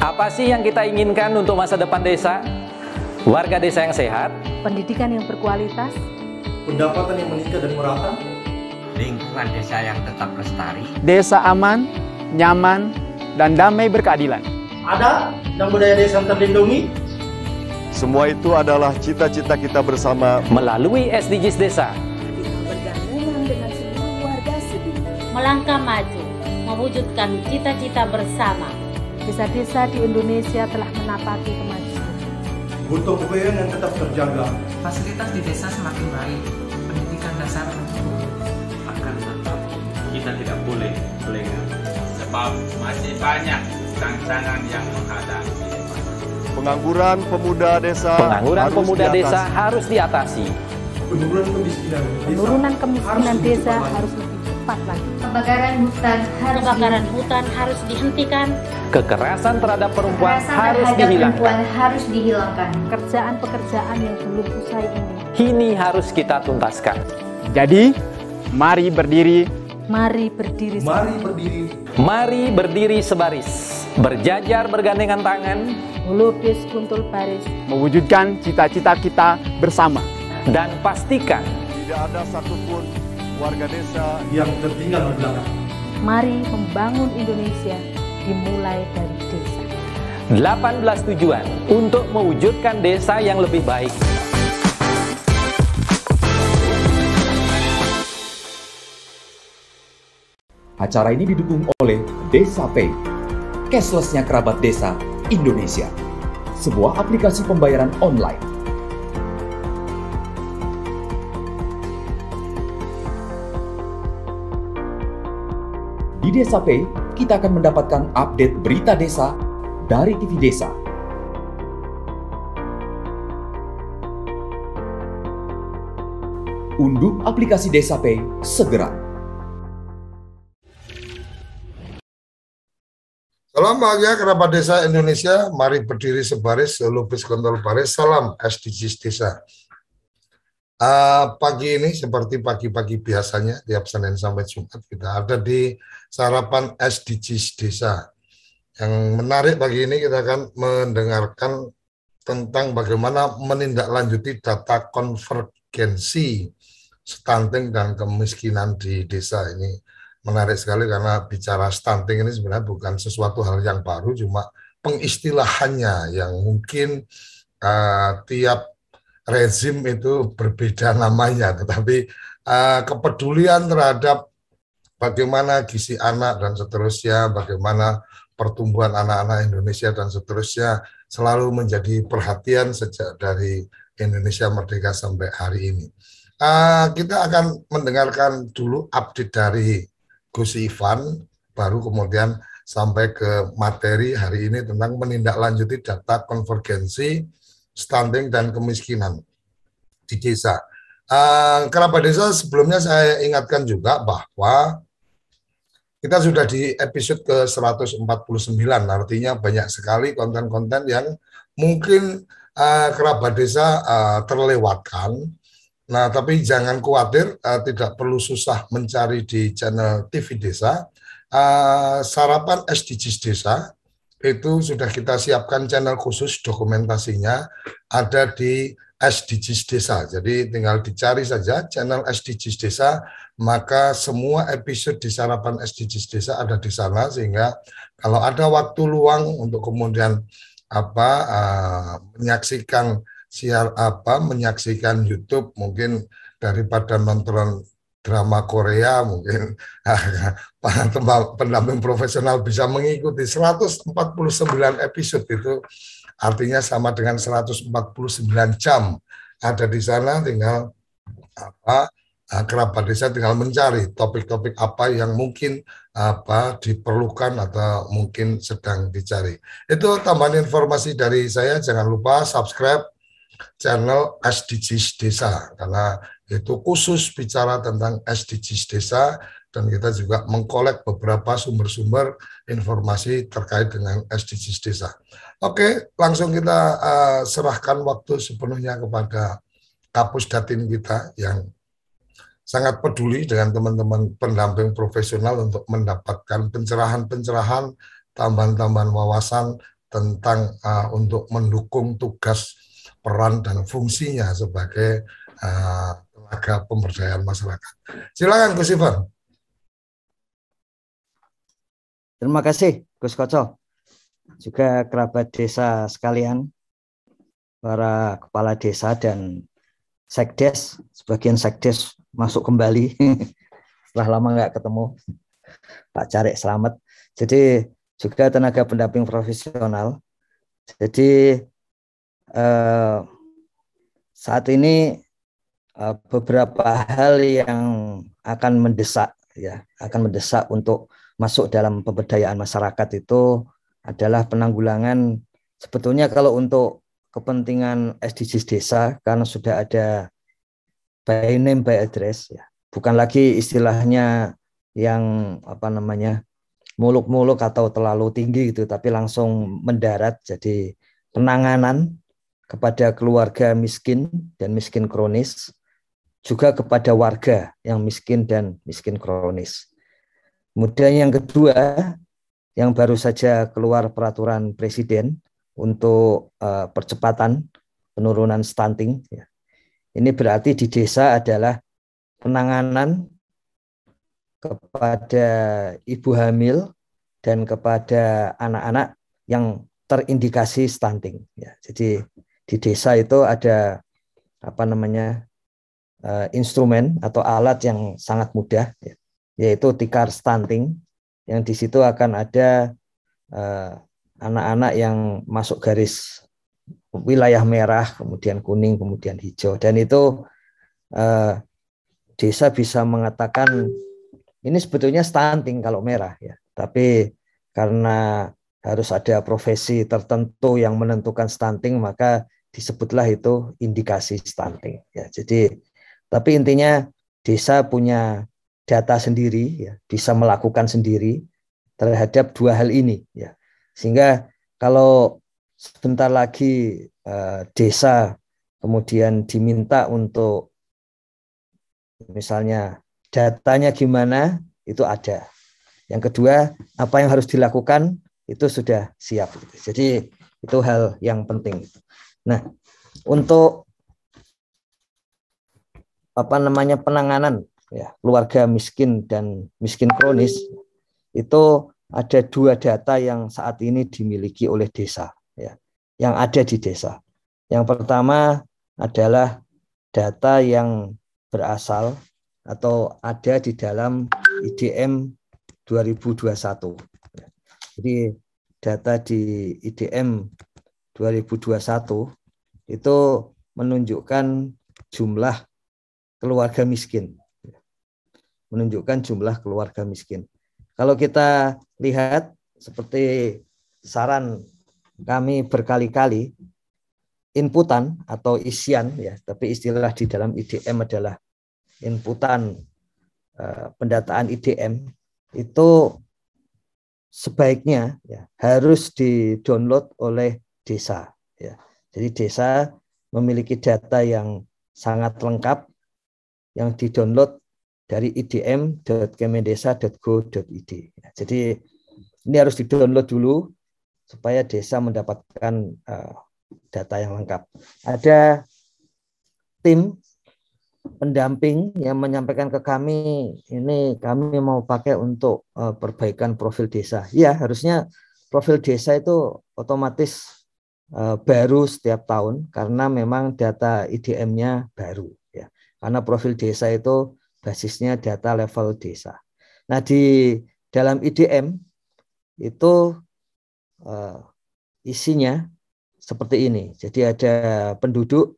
Apa sih yang kita inginkan untuk masa depan desa? Warga desa yang sehat, pendidikan yang berkualitas, pendapatan yang meningkat dan merata, lingkungan desa yang tetap lestari, desa aman, nyaman, dan damai berkeadilan. adat dan budaya desa yang terlindungi. Semua itu adalah cita-cita kita bersama melalui SDGs Desa. kita bergabung dengan seluruh warga Sebi. Melangkah maju, mewujudkan cita-cita bersama. Desa-desa di Indonesia telah menapaki kemajuan. Gotong royong yang tetap terjaga. Fasilitas di desa semakin baik, pendidikan dasar mencukupi. Akan tetap kita tidak boleh lengah, sebab masih banyak tantangan yang menghadapi. pengangguran pemuda desa. Pengangguran pemuda desa harus diatasi. Penurunan kemiskinan desa harus lebih cepat lagi. Kebakaran hutan harus dihentikan. Kekerasan terhadap perempuan harus dihilangkan. Pekerjaan-pekerjaan yang belum usai ini harus kita tuntaskan. Jadi, mari berdiri. Mari berdiri. Mari berdiri sebaris. Berjajar bergandengan tangan. Melukis kuntul baris. Mewujudkan cita-cita kita bersama. Dan pastikan Tidak ada satupun warga desa yang tertinggal di belakang. Mari membangun Indonesia dimulai dari desa. 18 tujuan untuk mewujudkan desa yang lebih baik. Acara ini didukung oleh Desa Pay, cashless-nya kerabat desa Indonesia, sebuah aplikasi pembayaran online. Di Desa Pay, kita akan mendapatkan update berita desa dari TV Desa. Unduh aplikasi Desa Pay segera. Salam bahagia kerabat desa Indonesia, mari berdiri sebaris, lupis kontol baris, salam SDGs Desa. Pagi ini seperti pagi-pagi biasanya, tiap Senin sampai Jumat kita ada di sarapan SDGs Desa. Yang menarik pagi ini kita akan mendengarkan tentang bagaimana menindaklanjuti data konvergensi stunting dan kemiskinan di desa ini. Menarik sekali karena bicara stunting ini sebenarnya bukan sesuatu hal yang baru, cuma pengistilahannya yang mungkin tiap rezim itu berbeda namanya, tetapi kepedulian terhadap bagaimana gizi anak dan seterusnya, bagaimana pertumbuhan anak-anak Indonesia dan seterusnya selalu menjadi perhatian sejak dari Indonesia merdeka sampai hari ini. Kita akan mendengarkan dulu update dari Gus Ivan, baru kemudian sampai ke materi hari ini tentang menindaklanjuti data konvergensi stunting dan kemiskinan di desa. Kerabat desa, sebelumnya saya ingatkan juga bahwa kita sudah di episode ke-149, artinya banyak sekali konten-konten yang mungkin kerabat desa terlewatkan. Nah, tapi jangan khawatir, tidak perlu susah mencari di channel TV Desa. Sarapan SDGs Desa itu sudah kita siapkan channel khusus dokumentasinya ada di SDGs Desa. Jadi tinggal dicari saja channel SDGs Desa, maka semua episode di sarapan SDGs Desa ada di sana, sehingga kalau ada waktu luang untuk kemudian menyaksikan menyaksikan YouTube, mungkin daripada nonton drama Korea, mungkin pendamping profesional bisa mengikuti 149 episode, itu artinya sama dengan 149 jam ada di sana. Tinggal kerabat desa tinggal mencari topik-topik apa yang mungkin diperlukan atau mungkin sedang dicari. Itu tambahan informasi dari saya. Jangan lupa subscribe channel SDGs Desa, karena itu khusus bicara tentang SDGs Desa, dan kita juga mengkolek beberapa sumber-sumber informasi terkait dengan SDGs Desa. Oke, langsung kita serahkan waktu sepenuhnya kepada Kapus Datin kita yang sangat peduli dengan teman-teman pendamping profesional untuk mendapatkan pencerahan-pencerahan, tambahan-tambahan wawasan tentang untuk mendukung tugas, peran dan fungsinya sebagai tenaga pemberdayaan masyarakat. Silakan Gus Ivan. Terima kasih Gus Koco, juga kerabat desa sekalian, para kepala desa dan sekdes, sebagian sekdes masuk kembali setelah lama nggak ketemu, Pak Carik Slamet. Jadi juga tenaga pendamping profesional. Jadi saat ini beberapa hal yang akan mendesak untuk masuk dalam pemberdayaan masyarakat itu adalah penanggulangan. Sebetulnya kalau untuk kepentingan SDGs desa, karena sudah ada by name by address, ya, bukan lagi istilahnya yang muluk-muluk atau terlalu tinggi gitu, tapi langsung mendarat. Jadi penanganan kepada keluarga miskin dan miskin kronis, juga kepada warga yang miskin dan miskin kronis. Kemudian yang kedua, yang baru saja keluar peraturan presiden untuk percepatan penurunan stunting. Ya. Ini berarti di desa adalah penanganan kepada ibu hamil dan kepada anak-anak yang terindikasi stunting. Ya. Jadi di desa itu ada instrumen atau alat yang sangat mudah, ya, yaitu tikar stunting, yang di situ akan ada anak-anak yang masuk garis wilayah merah, kemudian kuning, kemudian hijau, dan itu desa bisa mengatakan ini sebetulnya stunting kalau merah, ya, tapi karena harus ada profesi tertentu yang menentukan stunting, maka disebutlah itu indikasi stunting. Ya, jadi, tapi intinya desa punya data sendiri, ya, bisa melakukan sendiri terhadap dua hal ini, ya. Sehingga kalau sebentar lagi desa kemudian diminta untuk misalnya datanya gimana, itu ada. Yang kedua, apa yang harus dilakukan itu sudah siap. Jadi itu hal yang penting. Nah, untuk penanganan, ya, keluarga miskin dan miskin kronis, itu ada dua data yang saat ini dimiliki oleh desa, ya, yang ada di desa. Yang pertama adalah data yang berasal atau ada di dalam IDM 2021. Jadi data di IDM 2021 itu menunjukkan jumlah keluarga miskin. Menunjukkan jumlah keluarga miskin. Kalau kita lihat seperti saran kami berkali-kali, inputan atau isian, ya, tapi istilah di dalam IDM adalah inputan pendataan IDM itu sebaiknya, ya, harus di-download oleh desa. Ya. Jadi desa memiliki data yang sangat lengkap yang di-download dari idm.kemendesa.go.id. Ya, jadi ini harus di-download dulu supaya desa mendapatkan data yang lengkap. Ada tim pendamping yang menyampaikan ke kami, ini kami mau pakai untuk perbaikan profil desa. Ya, harusnya profil desa itu otomatis baru setiap tahun karena memang data IDM-nya baru, ya. Karena profil desa itu basisnya data level desa. Nah, di dalam IDM itu isinya seperti ini. Jadi ada penduduk,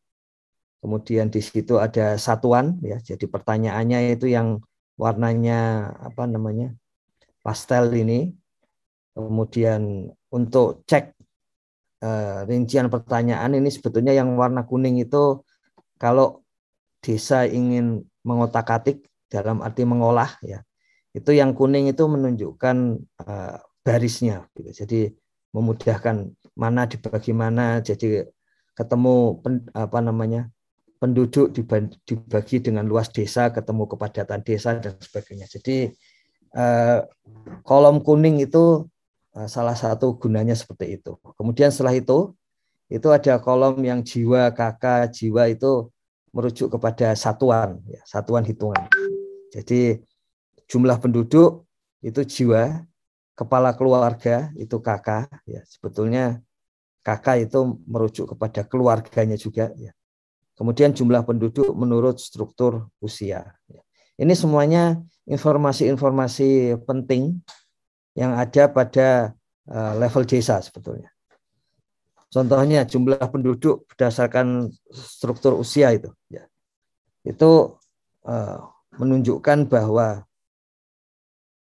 kemudian di situ ada satuan, ya. Jadi pertanyaannya itu yang warnanya pastel ini. Kemudian untuk cek rincian pertanyaan ini sebetulnya yang warna kuning itu kalau desa ingin mengotak-atik dalam arti mengolah, ya. Itu yang kuning itu menunjukkan barisnya, gitu. Jadi memudahkan mana dibagi mana, jadi ketemu penduduk dibagi dengan luas desa, ketemu kepadatan desa dan sebagainya. Jadi kolom kuning itu salah satu gunanya seperti itu. Kemudian setelah itu ada kolom yang jiwa, KK, jiwa itu merujuk kepada satuan, ya, satuan hitungan. Jadi jumlah penduduk itu jiwa, kepala keluarga itu KK, ya. Sebetulnya KK itu merujuk kepada keluarganya juga, ya. Kemudian jumlah penduduk menurut struktur usia. Ya. Ini semuanya informasi-informasi penting yang ada pada level desa sebetulnya. Contohnya jumlah penduduk berdasarkan struktur usia itu, ya. Itu menunjukkan bahwa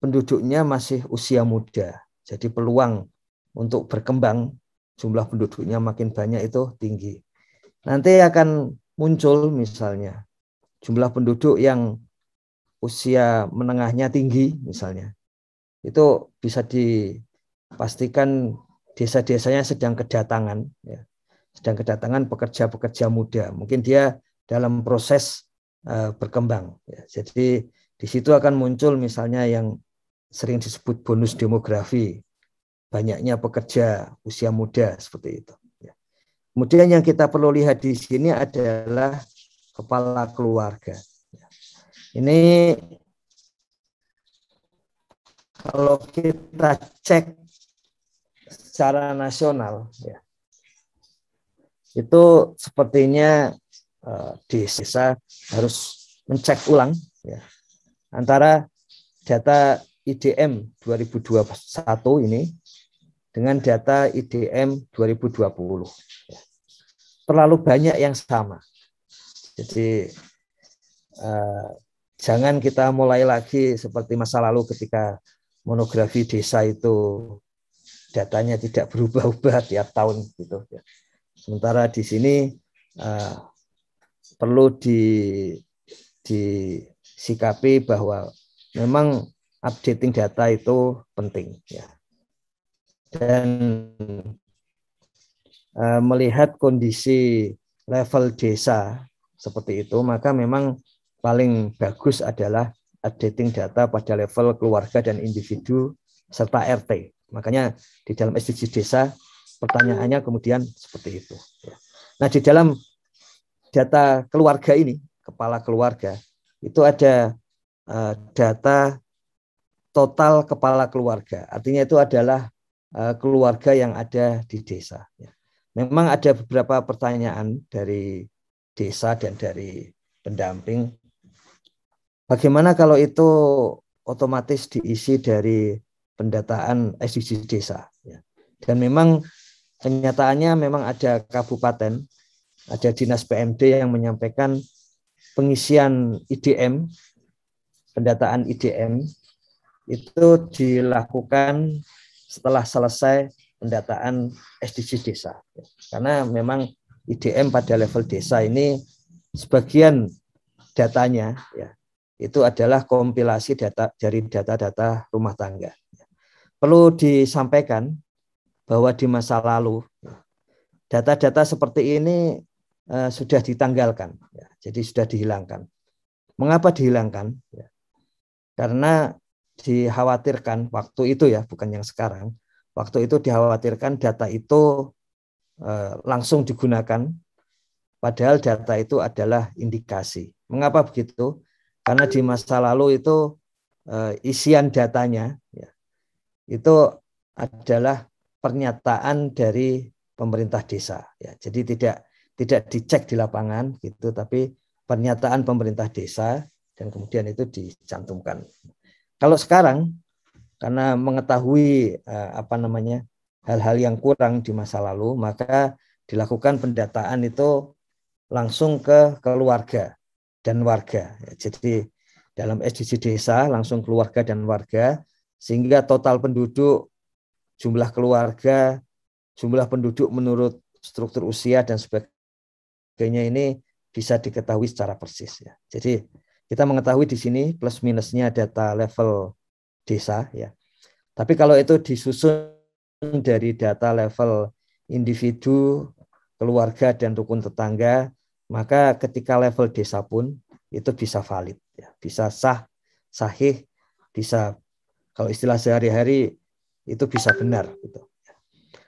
penduduknya masih usia muda. Jadi peluang untuk berkembang, jumlah penduduknya makin banyak itu tinggi. Nanti akan muncul misalnya jumlah penduduk yang usia menengahnya tinggi misalnya. Itu bisa dipastikan desa-desanya sedang kedatangan, ya. Sedang kedatangan pekerja-pekerja muda. Mungkin dia dalam proses berkembang, ya. Jadi di situ akan muncul misalnya yang sering disebut bonus demografi, banyaknya pekerja usia muda seperti itu. Ya. Kemudian yang kita perlu lihat di sini adalah kepala keluarga. Ya. Ini kalau kita cek secara nasional, ya, itu sepertinya desa harus mencek ulang, ya, antara data IDM 2021 ini dengan data IDM 2020. Ya. Terlalu banyak yang sama. Jadi jangan kita mulai lagi seperti masa lalu ketika monografi desa itu datanya tidak berubah-ubah tiap tahun gitu, ya. Sementara di sini perlu disikapi bahwa memang updating data itu penting, ya. Dan melihat kondisi level desa seperti itu, maka memang paling bagus adalah updating data pada level keluarga dan individu serta RT. Makanya di dalam SDGs desa pertanyaannya kemudian seperti itu. Nah, di dalam data keluarga ini, kepala keluarga, itu ada data total kepala keluarga. Artinya itu adalah keluarga yang ada di desa. Memang ada beberapa pertanyaan dari desa dan dari pendamping. Bagaimana kalau itu otomatis diisi dari pendataan SDGs desa? Dan memang kenyataannya memang ada kabupaten, ada dinas PMD yang menyampaikan pengisian IDM, pendataan IDM itu dilakukan setelah selesai pendataan SDGs desa. Karena memang IDM pada level desa ini sebagian datanya, ya, itu adalah kompilasi data dari data-data rumah tangga. Perlu disampaikan bahwa di masa lalu data-data seperti ini sudah ditanggalkan, ya, jadi sudah dihilangkan. Mengapa dihilangkan? Ya, karena dikhawatirkan waktu itu, ya, bukan yang sekarang. Waktu itu dikhawatirkan data itu langsung digunakan, padahal data itu adalah indikasi. Mengapa begitu? Karena di masa lalu itu isian datanya, ya, itu adalah pernyataan dari pemerintah desa, ya. Jadi tidak dicek di lapangan gitu, tapi pernyataan pemerintah desa dan kemudian itu dicantumkan. Kalau sekarang karena mengetahui hal-hal yang kurang di masa lalu, maka dilakukan pendataan itu langsung ke keluarga dan warga. Jadi dalam SDGs desa langsung keluarga dan warga, sehingga total penduduk, jumlah keluarga, jumlah penduduk menurut struktur usia dan sebagainya ini bisa diketahui secara persis, ya. Jadi kita mengetahui di sini plus minusnya data level desa, ya. Tapi kalau itu disusun dari data level individu, keluarga dan rukun tetangga, maka ketika level desa pun itu bisa valid, ya. Bisa sah, sahih, bisa kalau istilah sehari-hari itu bisa benar gitu.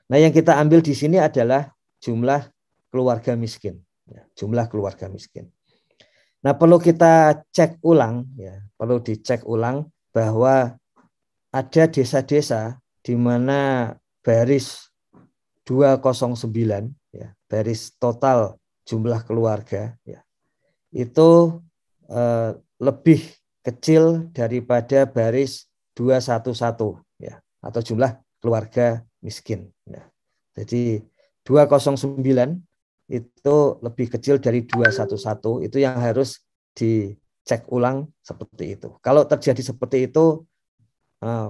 Nah, yang kita ambil di sini adalah jumlah keluarga miskin, ya, jumlah keluarga miskin. Nah, perlu kita cek ulang, ya, perlu dicek ulang bahwa ada desa-desa di mana baris 209, ya, baris total jumlah keluarga, ya, itu lebih kecil daripada baris 211, ya, atau jumlah keluarga miskin. Ya. Jadi 209 itu lebih kecil dari 211, itu yang harus dicek ulang seperti itu. Kalau terjadi seperti itu,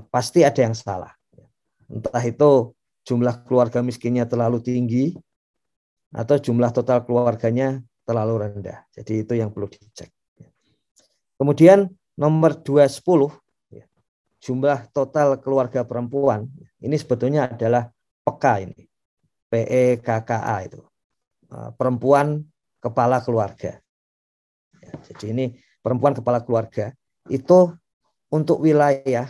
pasti ada yang salah. Entah itu jumlah keluarga miskinnya terlalu tinggi, atau jumlah total keluarganya terlalu rendah. Jadi itu yang perlu dicek. Kemudian nomor 210, jumlah total keluarga perempuan, ini sebetulnya adalah PKK ini. PEKKA itu. Perempuan kepala keluarga. Jadi ini perempuan kepala keluarga itu untuk wilayah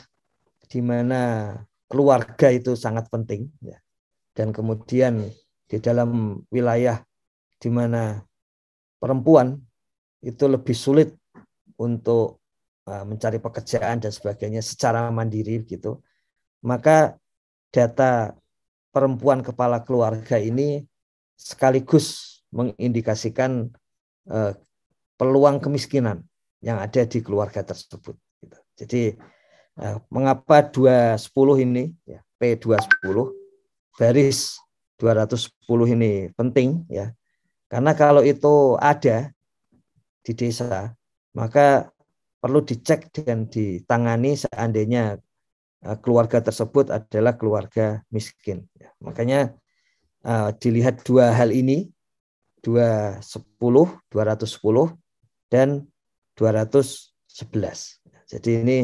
di mana keluarga itu sangat penting, ya. Dan kemudian di dalam wilayah di mana perempuan itu lebih sulit untuk mencari pekerjaan dan sebagainya secara mandiri gitu, maka data perempuan kepala keluarga ini sekaligus mengindikasikan peluang kemiskinan yang ada di keluarga tersebut. Gitu. Jadi mengapa 210 ini, ya, P210 baris 210 ini penting, ya? Karena kalau itu ada di desa, maka perlu dicek dan ditangani seandainya keluarga tersebut adalah keluarga miskin. Ya, makanya dilihat dua hal ini, 210 dan 211. Jadi ini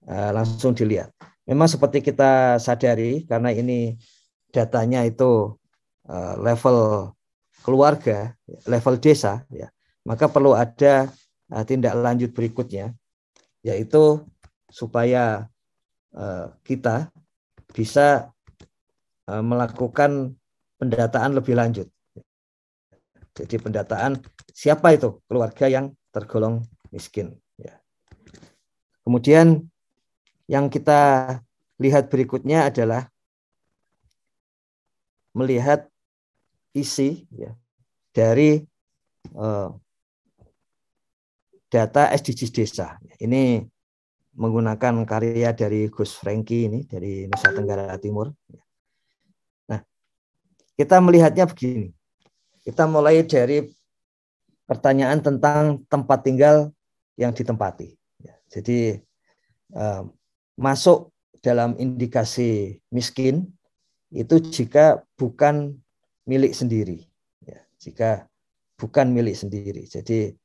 langsung dilihat. Memang seperti kita sadari, karena ini datanya itu level keluarga, level desa, ya, maka perlu ada tindak lanjut berikutnya, yaitu supaya kita bisa melakukan pendataan lebih lanjut. Jadi pendataan siapa itu keluarga yang tergolong miskin. Ya. Kemudian yang kita lihat berikutnya adalah melihat isi, ya, dari data SDGs desa. Ini menggunakan karya dari Gus Franky ini dari Nusa Tenggara Timur. Nah, kita melihatnya begini. Kita mulai dari pertanyaan tentang tempat tinggal yang ditempati. Jadi masuk dalam indikasi miskin itu jika bukan milik sendiri. Ya, jika bukan milik sendiri. Jadi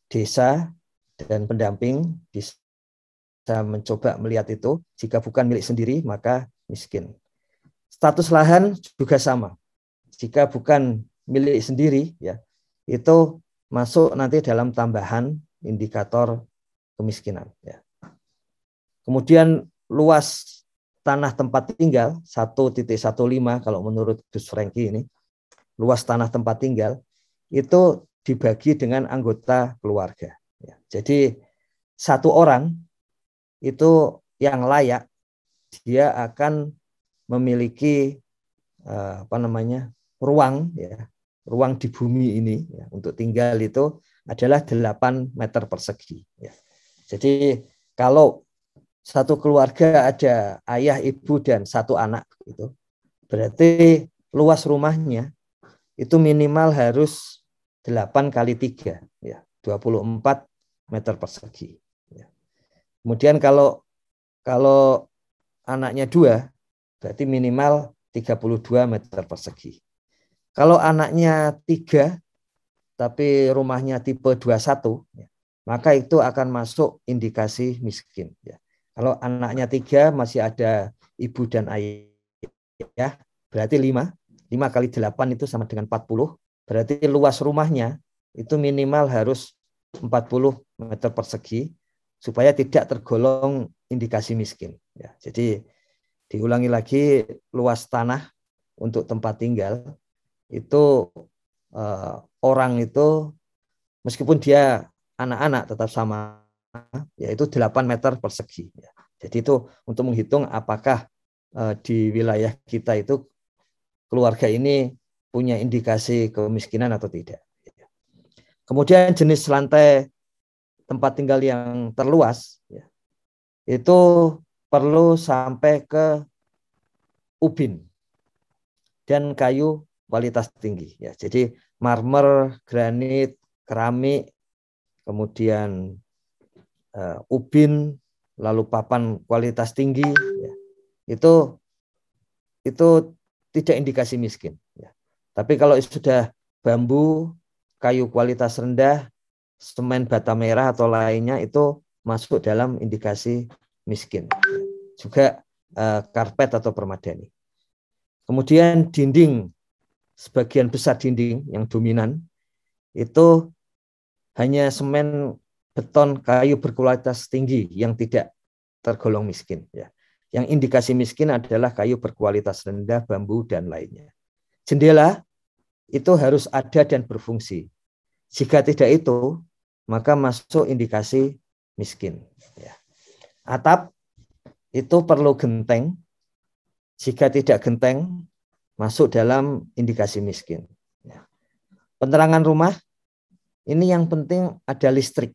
desa dan pendamping bisa mencoba melihat itu. Jika bukan milik sendiri, maka miskin. Status lahan juga sama. Jika bukan milik sendiri, ya, itu masuk nanti dalam tambahan indikator kemiskinan. Ya. Kemudian luas tanah tempat tinggal 1.15 kalau menurut Gus Franky ini, luas tanah tempat tinggal itu dibagi dengan anggota keluarga. Ya. Jadi satu orang itu yang layak, dia akan memiliki ruang, ya, ruang di bumi ini, ya, untuk tinggal itu adalah 8 meter persegi. Ya. Jadi kalau satu keluarga ada ayah, ibu, dan satu anak, itu berarti luas rumahnya itu minimal harus 8 kali 3, ya, 24 meter persegi. Ya. Kemudian kalau anaknya 2, berarti minimal 32 meter persegi. Kalau anaknya 3, tapi rumahnya tipe 21, ya, maka itu akan masuk indikasi miskin. Ya. Kalau anaknya 3 masih ada ibu dan ayah, berarti 5 kali 8 itu sama dengan 40. Berarti luas rumahnya itu minimal harus 40 meter persegi. supaya tidak tergolong indikasi miskin. Ya, jadi diulangi lagi, luas tanah untuk tempat tinggal itu orang itu meskipun dia anak-anak tetap sama, yaitu 8 meter persegi. Ya. Jadi itu untuk menghitung apakah di wilayah kita itu keluarga ini punya indikasi kemiskinan atau tidak. Kemudian jenis lantai tempat tinggal yang terluas ya, itu perlu sampai ke ubin dan kayu kualitas tinggi. Ya, jadi marmer, granit, keramik, kemudian ubin, lalu papan kualitas tinggi, ya, itu tidak indikasi miskin. Ya. Tapi kalau sudah bambu, kayu kualitas rendah, semen bata merah atau lainnya itu masuk dalam indikasi miskin. Juga karpet atau permadani. Kemudian dinding, sebagian besar dinding yang dominan itu hanya semen, beton, kayu berkualitas tinggi yang tidak tergolong miskin. Ya. Yang indikasi miskin adalah kayu berkualitas rendah, bambu dan lainnya. Jendela itu harus ada dan berfungsi. Jika tidak itu, maka masuk indikasi miskin. Ya. Atap itu perlu genteng. Jika tidak genteng, masuk dalam indikasi miskin. Ya. Penerangan rumah, ini yang penting ada listrik.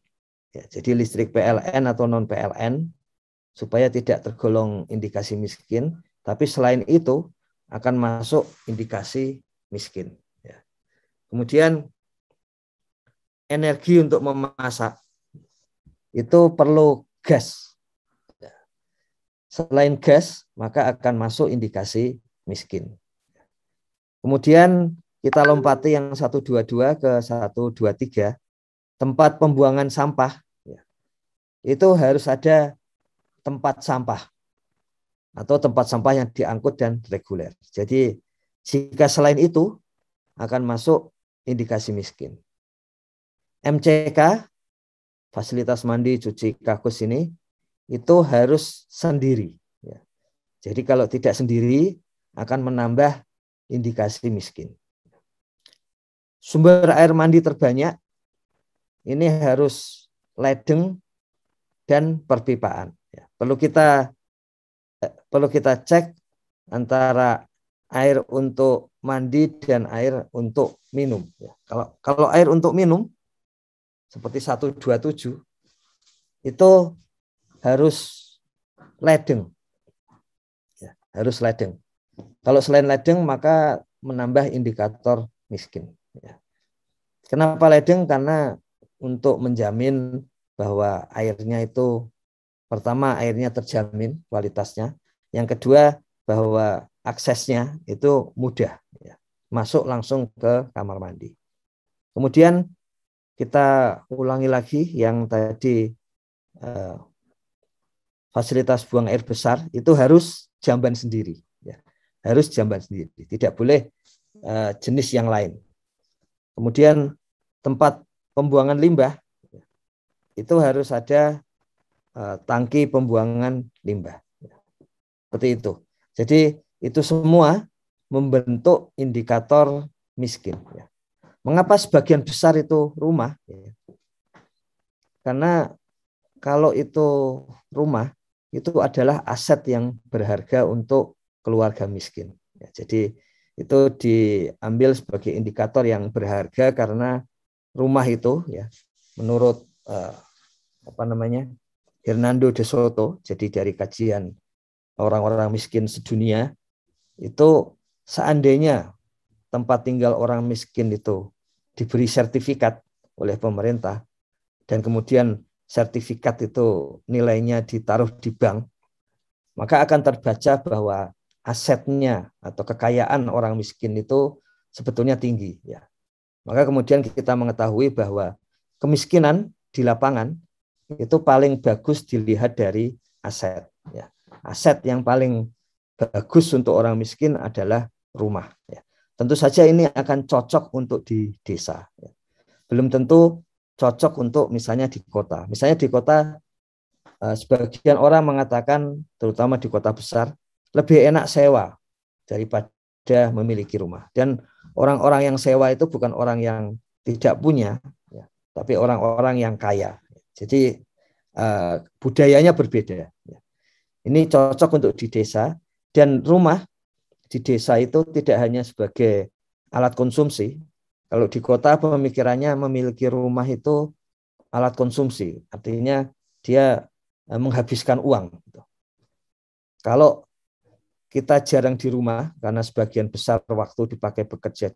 Ya, jadi listrik PLN atau non PLN, supaya tidak tergolong indikasi miskin. Tapi selain itu, akan masuk indikasi miskin. Ya. Kemudian energi untuk memasak itu perlu gas. Selain gas, maka akan masuk indikasi miskin. Kemudian kita lompati yang 122 ke 123, tempat pembuangan sampah. Itu harus ada tempat sampah atau tempat sampah yang diangkut dan reguler. Jadi jika selain itu akan masuk indikasi miskin. MCK, fasilitas mandi, cuci, kakus ini, itu harus sendiri. Ya. Jadi kalau tidak sendiri, akan menambah indikasi miskin. Sumber air mandi terbanyak, ini harus ledeng dan perpipaan. Ya. Perlu kita cek antara air untuk mandi dan air untuk minum. Ya. Kalau air untuk minum, seperti 127 itu harus ledeng. Ya, harus ledeng. Kalau selain ledeng maka menambah indikator miskin. Ya. Kenapa ledeng? Karena untuk menjamin bahwa airnya itu, pertama airnya terjamin kualitasnya. Yang kedua bahwa aksesnya itu mudah. Ya. Masuk langsung ke kamar mandi. Kemudian kita ulangi lagi yang tadi fasilitas buang air besar itu harus jamban sendiri, ya. Harus jamban sendiri, tidak boleh jenis yang lain. Kemudian tempat pembuangan limbah itu harus ada tangki pembuangan limbah, seperti itu. Jadi itu semua membentuk indikator miskin. Ya. Mengapa sebagian besar itu rumah? Karena kalau itu rumah, itu adalah aset yang berharga untuk keluarga miskin. Jadi itu diambil sebagai indikator yang berharga karena rumah itu, ya, menurut Hernando de Soto, jadi dari kajian orang-orang miskin sedunia, itu seandainya tempat tinggal orang miskin itu diberi sertifikat oleh pemerintah dan kemudian sertifikat itu nilainya ditaruh di bank, maka akan terbaca bahwa asetnya atau kekayaan orang miskin itu sebetulnya tinggi. Ya. Maka kemudian kita mengetahui bahwa kemiskinan di lapangan itu paling bagus dilihat dari aset. Ya. Aset yang paling bagus untuk orang miskin adalah rumah. Ya. Tentu saja ini akan cocok untuk di desa. Belum tentu cocok untuk misalnya di kota. Misalnya di kota sebagian orang mengatakan, terutama di kota besar, lebih enak sewa daripada memiliki rumah. Dan orang-orang yang sewa itu bukan orang yang tidak punya, ya, tapi orang-orang yang kaya. Jadi budayanya berbeda. Ya. Ini cocok untuk di desa, dan rumah di desa itu tidak hanya sebagai alat konsumsi. Kalau di kota pemikirannya memiliki rumah itu alat konsumsi, artinya dia menghabiskan uang. Kalau kita jarang di rumah karena sebagian besar waktu dipakai bekerja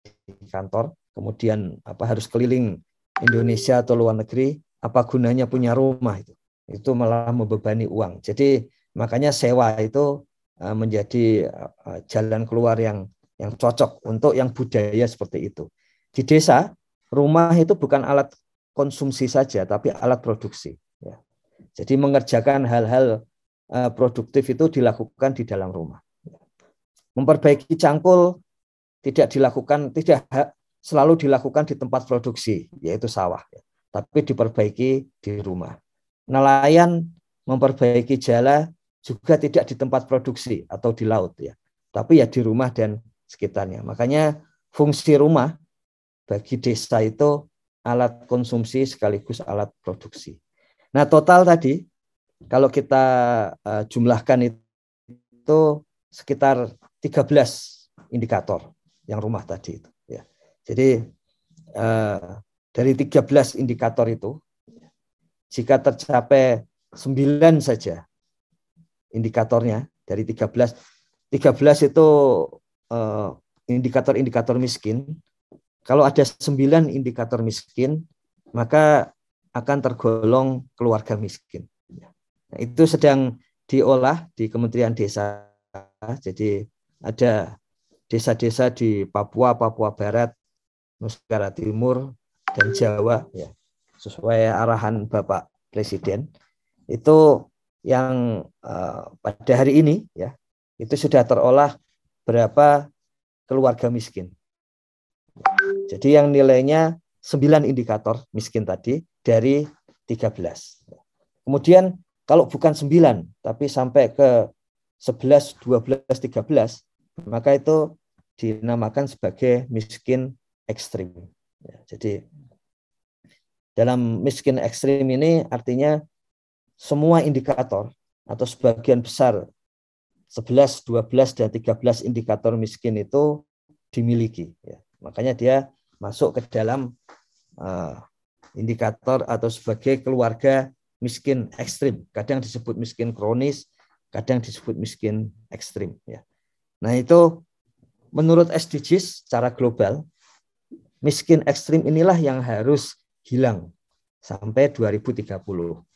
di kantor, kemudian harus keliling Indonesia atau luar negeri, apa gunanya punya rumah itu? Itu malah membebani uang. Jadi makanya sewa itu menjadi jalan keluar yang cocok untuk yang budaya seperti itu. Di desa, rumah itu bukan alat konsumsi saja, tapi alat produksi. Ya. Jadi mengerjakan hal-hal produktif itu dilakukan di dalam rumah. Memperbaiki cangkul tidak selalu dilakukan di tempat produksi, yaitu sawah, ya. Tapi diperbaiki di rumah. Nelayan memperbaiki jala juga tidak di tempat produksi atau di laut, ya, tapi ya di rumah dan sekitarnya. Makanya fungsi rumah bagi desa itu alat konsumsi sekaligus alat produksi. Nah, total tadi kalau kita jumlahkan itu sekitar 13 indikator yang rumah tadi itu. Ya. Jadi dari 13 indikator itu, jika tercapai 9 saja indikatornya dari 13 itu indikator-indikator miskin. Kalau ada 9 indikator miskin, maka akan tergolong keluarga miskin. Nah, itu sedang diolah di Kementerian Desa. Jadi ada desa-desa di Papua, Papua Barat, Nusa Tenggara Timur, dan Jawa, ya, sesuai arahan Bapak Presiden. Itu yang pada hari ini, ya, itu sudah terolah berapa keluarga miskin. Jadi yang nilainya 9 indikator miskin tadi dari 13. Kemudian kalau bukan 9, tapi sampai ke 11, 12, 13, maka itu dinamakan sebagai miskin ekstrim. Ya, jadi dalam miskin ekstrim ini artinya semua indikator atau sebagian besar 11, 12, dan 13 indikator miskin itu dimiliki. Ya. Makanya dia masuk ke dalam indikator atau sebagai keluarga miskin ekstrim. Kadang disebut miskin kronis, kadang disebut miskin ekstrim. Ya. Nah, itu menurut SDGs secara global, miskin ekstrim inilah yang harus hilang sampai 2030.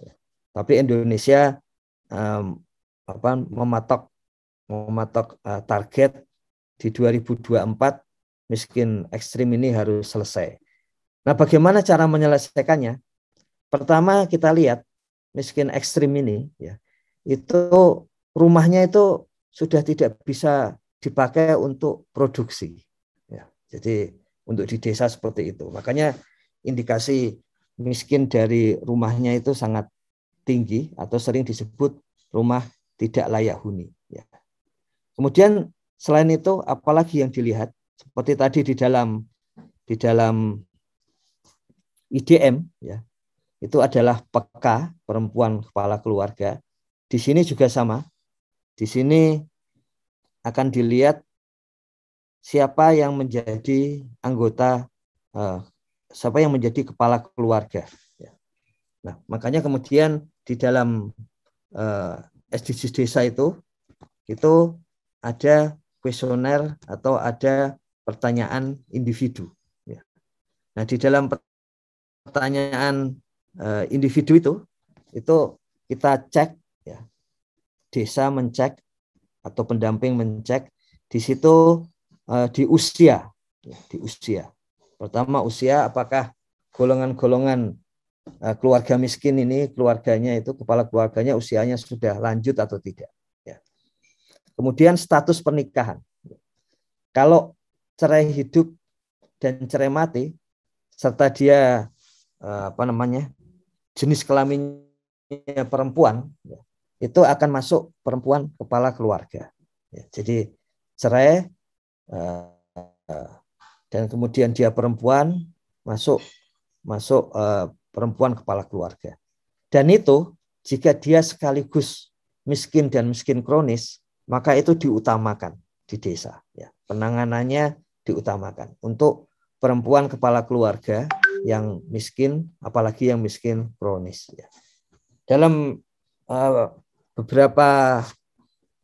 Ya. Tapi Indonesia mematok target di 2024 miskin ekstrim ini harus selesai. Nah, bagaimana cara menyelesaikannya? Pertama kita lihat miskin ekstrim ini, ya, itu rumahnya itu sudah tidak bisa dipakai untuk produksi. Ya, jadi untuk di desa seperti itu. Makanya indikasi miskin dari rumahnya itu sangat tinggi atau sering disebut rumah tidak layak huni. Ya. Kemudian selain itu apalagi yang dilihat? Seperti tadi di dalam IDM, ya, itu adalah PK, perempuan kepala keluarga. Di sini juga sama. Di sini akan dilihat siapa yang menjadi anggota, siapa yang menjadi kepala keluarga. Ya. Nah, makanya kemudian di dalam SDGs desa itu ada kuesioner atau ada pertanyaan individu. Ya. Nah, di dalam pertanyaan individu itu kita cek, ya, desa mencek atau pendamping mencek di situ di usia, ya, di usia. Pertama usia, apakah golongan-golongan keluarga miskin ini keluarganya itu kepala keluarganya usianya sudah lanjut atau tidak. Ya. Kemudian status pernikahan. Kalau cerai hidup dan cerai mati serta dia jenis kelaminnya perempuan, ya, itu akan masuk perempuan kepala keluarga. Ya, jadi cerai dan kemudian dia perempuan masuk perempuan kepala keluarga. Dan itu jika dia sekaligus miskin dan miskin kronis, maka itu diutamakan di desa. Ya, penanganannya diutamakan untuk perempuan kepala keluarga yang miskin, apalagi yang miskin kronis. Ya. Dalam beberapa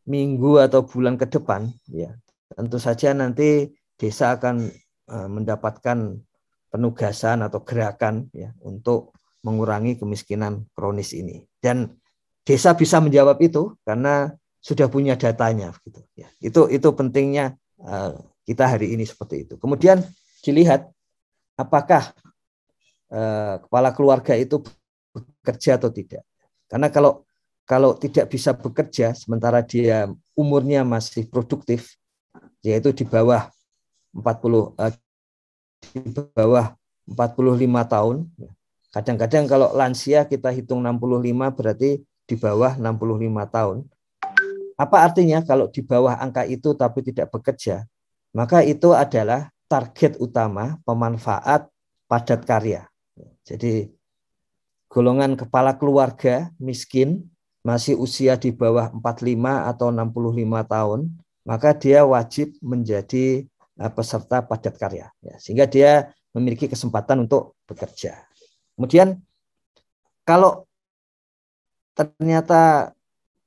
minggu atau bulan ke depan, ya tentu saja nanti desa akan mendapatkan penugasan atau gerakan ya untuk mengurangi kemiskinan kronis ini. Dan desa bisa menjawab itu karena sudah punya datanya, gitu. Ya, itu pentingnya kita hari ini seperti itu. Kemudian dilihat apakah kepala keluarga itu bekerja atau tidak. Karena kalau tidak bisa bekerja sementara dia umurnya masih produktif, yaitu di bawah 45 tahun. Kadang-kadang kalau lansia kita hitung 65 berarti di bawah 65 tahun. Apa artinya kalau di bawah angka itu tapi tidak bekerja? Maka itu adalah target utama pemanfaat padat karya. Jadi golongan kepala keluarga miskin masih usia di bawah 45 atau 65 tahun, maka dia wajib menjadi peserta padat karya. Ya, sehingga dia memiliki kesempatan untuk bekerja. Kemudian kalau ternyata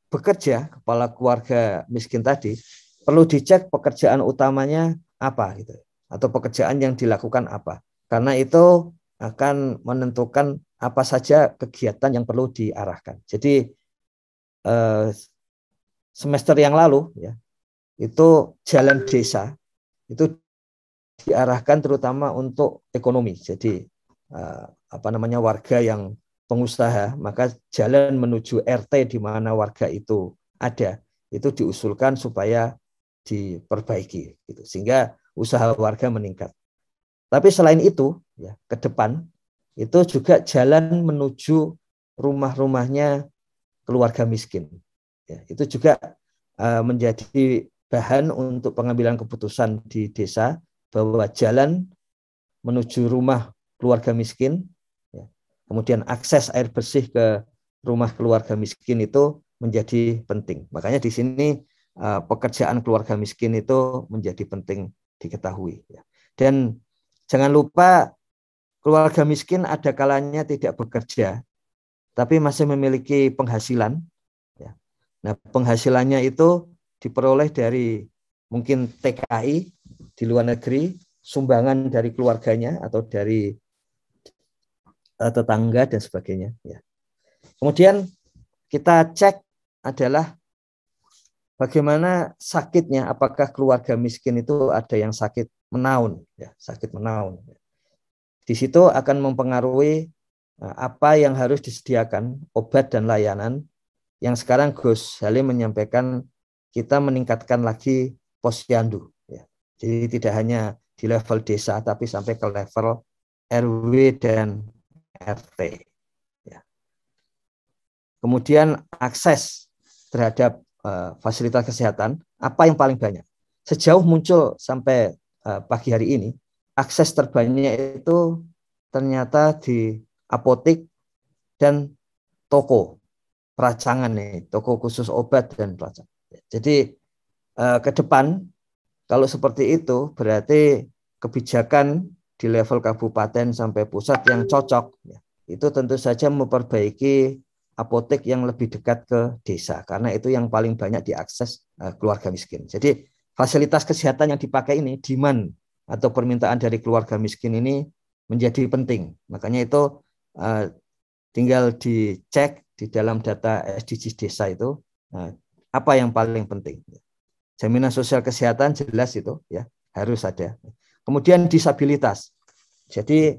bekerja kepala keluarga miskin tadi, perlu dicek pekerjaan utamanya apa gitu, atau pekerjaan yang dilakukan apa. Karena itu akan menentukan apa saja kegiatan yang perlu diarahkan. Jadi semester yang lalu ya, itu jalan desa itu diarahkan terutama untuk ekonomi. Jadi warga yang pengusaha, maka jalan menuju RT di mana warga itu ada, itu diusulkan supaya diperbaiki gitu, sehingga usaha warga meningkat. Tapi selain itu ya, ke depan itu juga jalan menuju rumah-rumahnya keluarga miskin. Ya, itu juga menjadi bahan untuk pengambilan keputusan di desa bahwa jalan menuju rumah keluarga miskin, ya, kemudian akses air bersih ke rumah keluarga miskin itu menjadi penting. Makanya di sini pekerjaan keluarga miskin itu menjadi penting diketahui. Ya. Dan jangan lupa keluarga miskin ada kalanya tidak bekerja, tapi masih memiliki penghasilan. Ya. Nah, penghasilannya itu diperoleh dari mungkin TKI di luar negeri, sumbangan dari keluarganya atau dari tetangga dan sebagainya. Ya. Kemudian kita cek adalah bagaimana sakitnya, apakah keluarga miskin itu ada yang sakit menaun, ya, sakit menaun. Di situ akan mempengaruhi apa yang harus disediakan, obat dan layanan, yang sekarang Gus Halim menyampaikan kita meningkatkan lagi posyandu. Ya. Jadi tidak hanya di level desa, tapi sampai ke level RW dan RT. Ya. Kemudian akses terhadap fasilitas kesehatan, apa yang paling banyak? Sejauh muncul sampai pagi hari ini, akses terbanyak itu ternyata di apotek dan toko peracangan nih, toko khusus obat dan peracangan. Jadi ke depan kalau seperti itu berarti kebijakan di level kabupaten sampai pusat yang cocok, ya, itu tentu saja memperbaiki apotek yang lebih dekat ke desa karena itu yang paling banyak diakses keluarga miskin. Jadi fasilitas kesehatan yang dipakai ini, demand atau permintaan dari keluarga miskin ini menjadi penting. Makanya itu tinggal dicek di dalam data SDGs desa itu apa yang paling penting. Jaminan sosial kesehatan jelas itu ya harus ada. Kemudian disabilitas. Jadi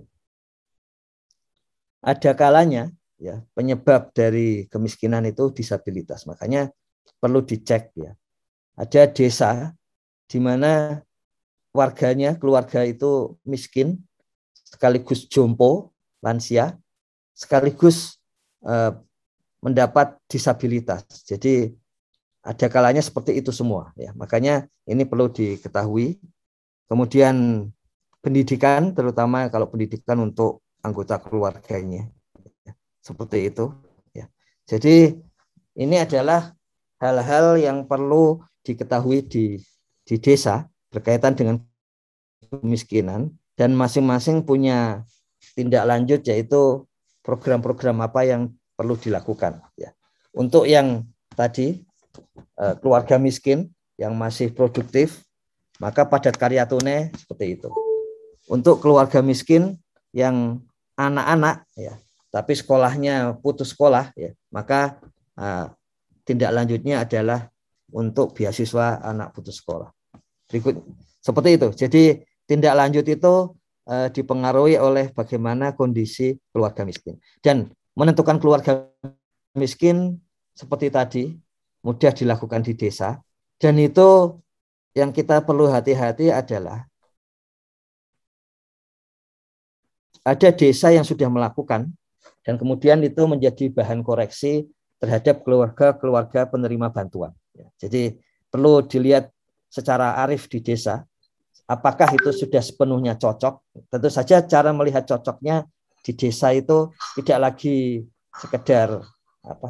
ada kalanya ya penyebab dari kemiskinan itu disabilitas. Makanya perlu dicek ya. Ada desa di mana warganya, keluarga itu miskin, sekaligus jompo, lansia, sekaligus mendapat disabilitas. Jadi ada kalanya seperti itu semua ya. Makanya ini perlu diketahui. Kemudian pendidikan, terutama kalau pendidikan untuk anggota keluarganya. Seperti itu ya. Jadi ini adalah hal-hal yang perlu diketahui di desa berkaitan dengan kemiskinan, dan masing-masing punya tindak lanjut, yaitu program-program apa yang perlu dilakukan ya. Untuk yang tadi keluarga miskin yang masih produktif, maka padat karya tunai seperti itu. Untuk keluarga miskin yang anak-anak ya, tapi sekolahnya putus sekolah ya, maka tindak lanjutnya adalah untuk beasiswa anak putus sekolah. Berikut seperti itu. Jadi tindak lanjut itu dipengaruhi oleh bagaimana kondisi keluarga miskin. Dan menentukan keluarga miskin seperti tadi mudah dilakukan di desa. Dan itu yang kita perlu hati-hati adalah ada desa yang sudah melakukan dan kemudian itu menjadi bahan koreksi terhadap keluarga-keluarga penerima bantuan. Jadi perlu dilihat secara arif di desa, apakah itu sudah sepenuhnya cocok. Tentu saja cara melihat cocoknya di desa itu tidak lagi sekedar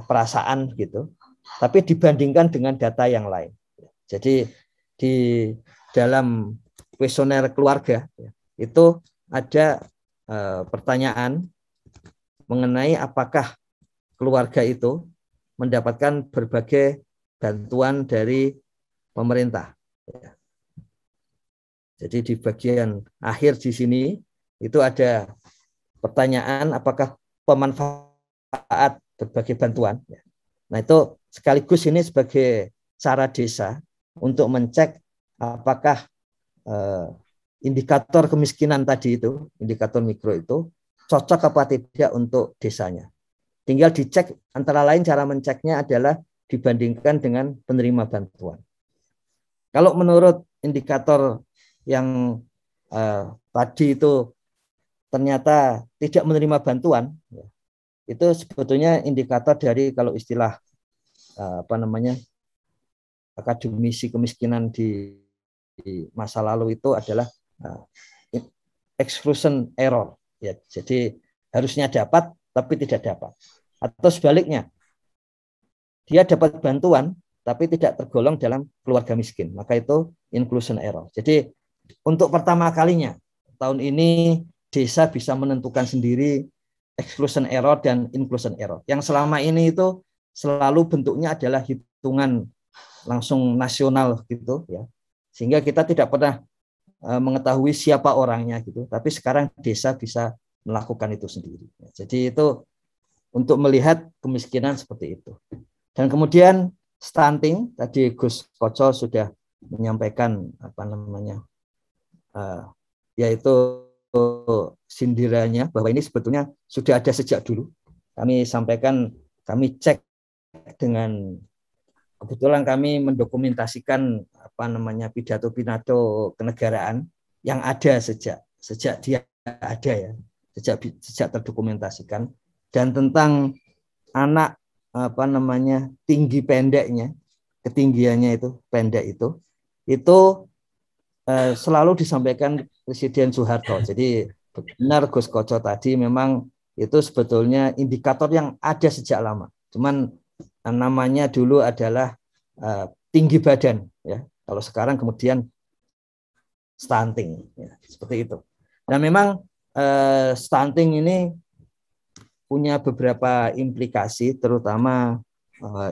perasaan gitu, tapi dibandingkan dengan data yang lain. Jadi di dalam kuesioner keluarga itu ada pertanyaan mengenai apakah keluarga itu mendapatkan berbagai bantuan dari pemerintah. Jadi di bagian akhir di sini itu ada pertanyaan apakah pemanfaat berbagai bantuan. Nah itu sekaligus ini sebagai cara desa untuk mencek apakah indikator kemiskinan tadi itu, indikator mikro itu cocok apa tidak untuk desanya. Tinggal dicek, antara lain cara menceknya adalah dibandingkan dengan penerima bantuan. Kalau menurut indikator yang tadi itu ternyata tidak menerima bantuan, itu sebetulnya indikator dari kalau istilah akademisi kemiskinan di masa lalu itu adalah exclusion error. Ya, jadi harusnya dapat tapi tidak dapat. Atau sebaliknya, dia dapat bantuan tapi tidak tergolong dalam keluarga miskin. Maka itu inclusion error. Jadi untuk pertama kalinya tahun ini desa bisa menentukan sendiri exclusion error dan inclusion error. Yang selama ini itu selalu bentuknya adalah hitungan langsung nasional gitu ya. Sehingga kita tidak pernah mengetahui siapa orangnya gitu. Tapi sekarang desa bisa melakukan itu sendiri. Jadi itu untuk melihat kemiskinan seperti itu. Dan kemudian stunting, tadi Gus Koco sudah menyampaikan yaitu sindirannya bahwa ini sebetulnya sudah ada sejak dulu. Kami sampaikan, kami cek dengan kebetulan kami mendokumentasikan pidato-pidato kenegaraan yang ada sejak dia ada ya, sejak terdokumentasikan. Dan tentang anak tinggi pendeknya, ketinggiannya itu pendek itu selalu disampaikan Presiden Soeharto. Jadi benar Gus Koco tadi, memang itu sebetulnya indikator yang ada sejak lama. Cuman namanya dulu adalah tinggi badan ya. Kalau sekarang kemudian stunting ya, seperti itu. Dan memang stunting ini punya beberapa implikasi, terutama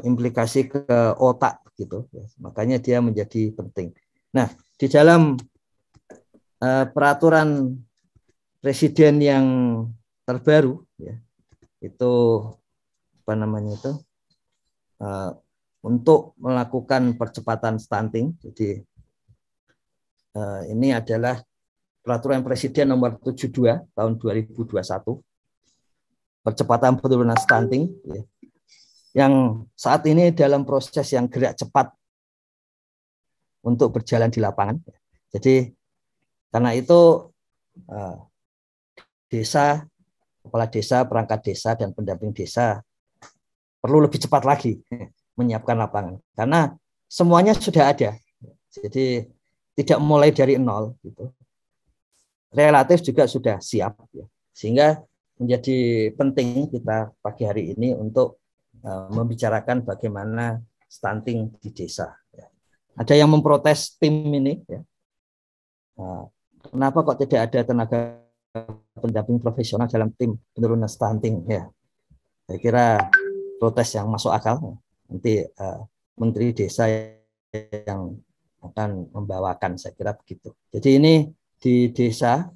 implikasi ke otak gitu. Makanya dia menjadi penting. Nah, di dalam peraturan presiden yang terbaru ya, itu untuk melakukan percepatan stunting. Jadi ini adalah peraturan presiden nomor 72 tahun 2021. Percepatan penurunan stunting ya, yang saat ini dalam proses yang gerak cepat untuk berjalan di lapangan. Jadi karena itu desa, kepala desa, perangkat desa dan pendamping desa perlu lebih cepat lagi menyiapkan lapangan karena semuanya sudah ada. Jadi tidak mulai dari nol gitu. Relatif juga sudah siap ya. Sehingga menjadi penting kita pagi hari ini untuk membicarakan bagaimana stunting di desa. Ya. Ada yang memprotes tim ini ya. Kenapa kok tidak ada tenaga pendamping profesional dalam tim penurunan stunting ya. Saya kira protes yang masuk akal. Nanti Menteri Desa yang akan membawakan, saya kira begitu. Jadi ini di desa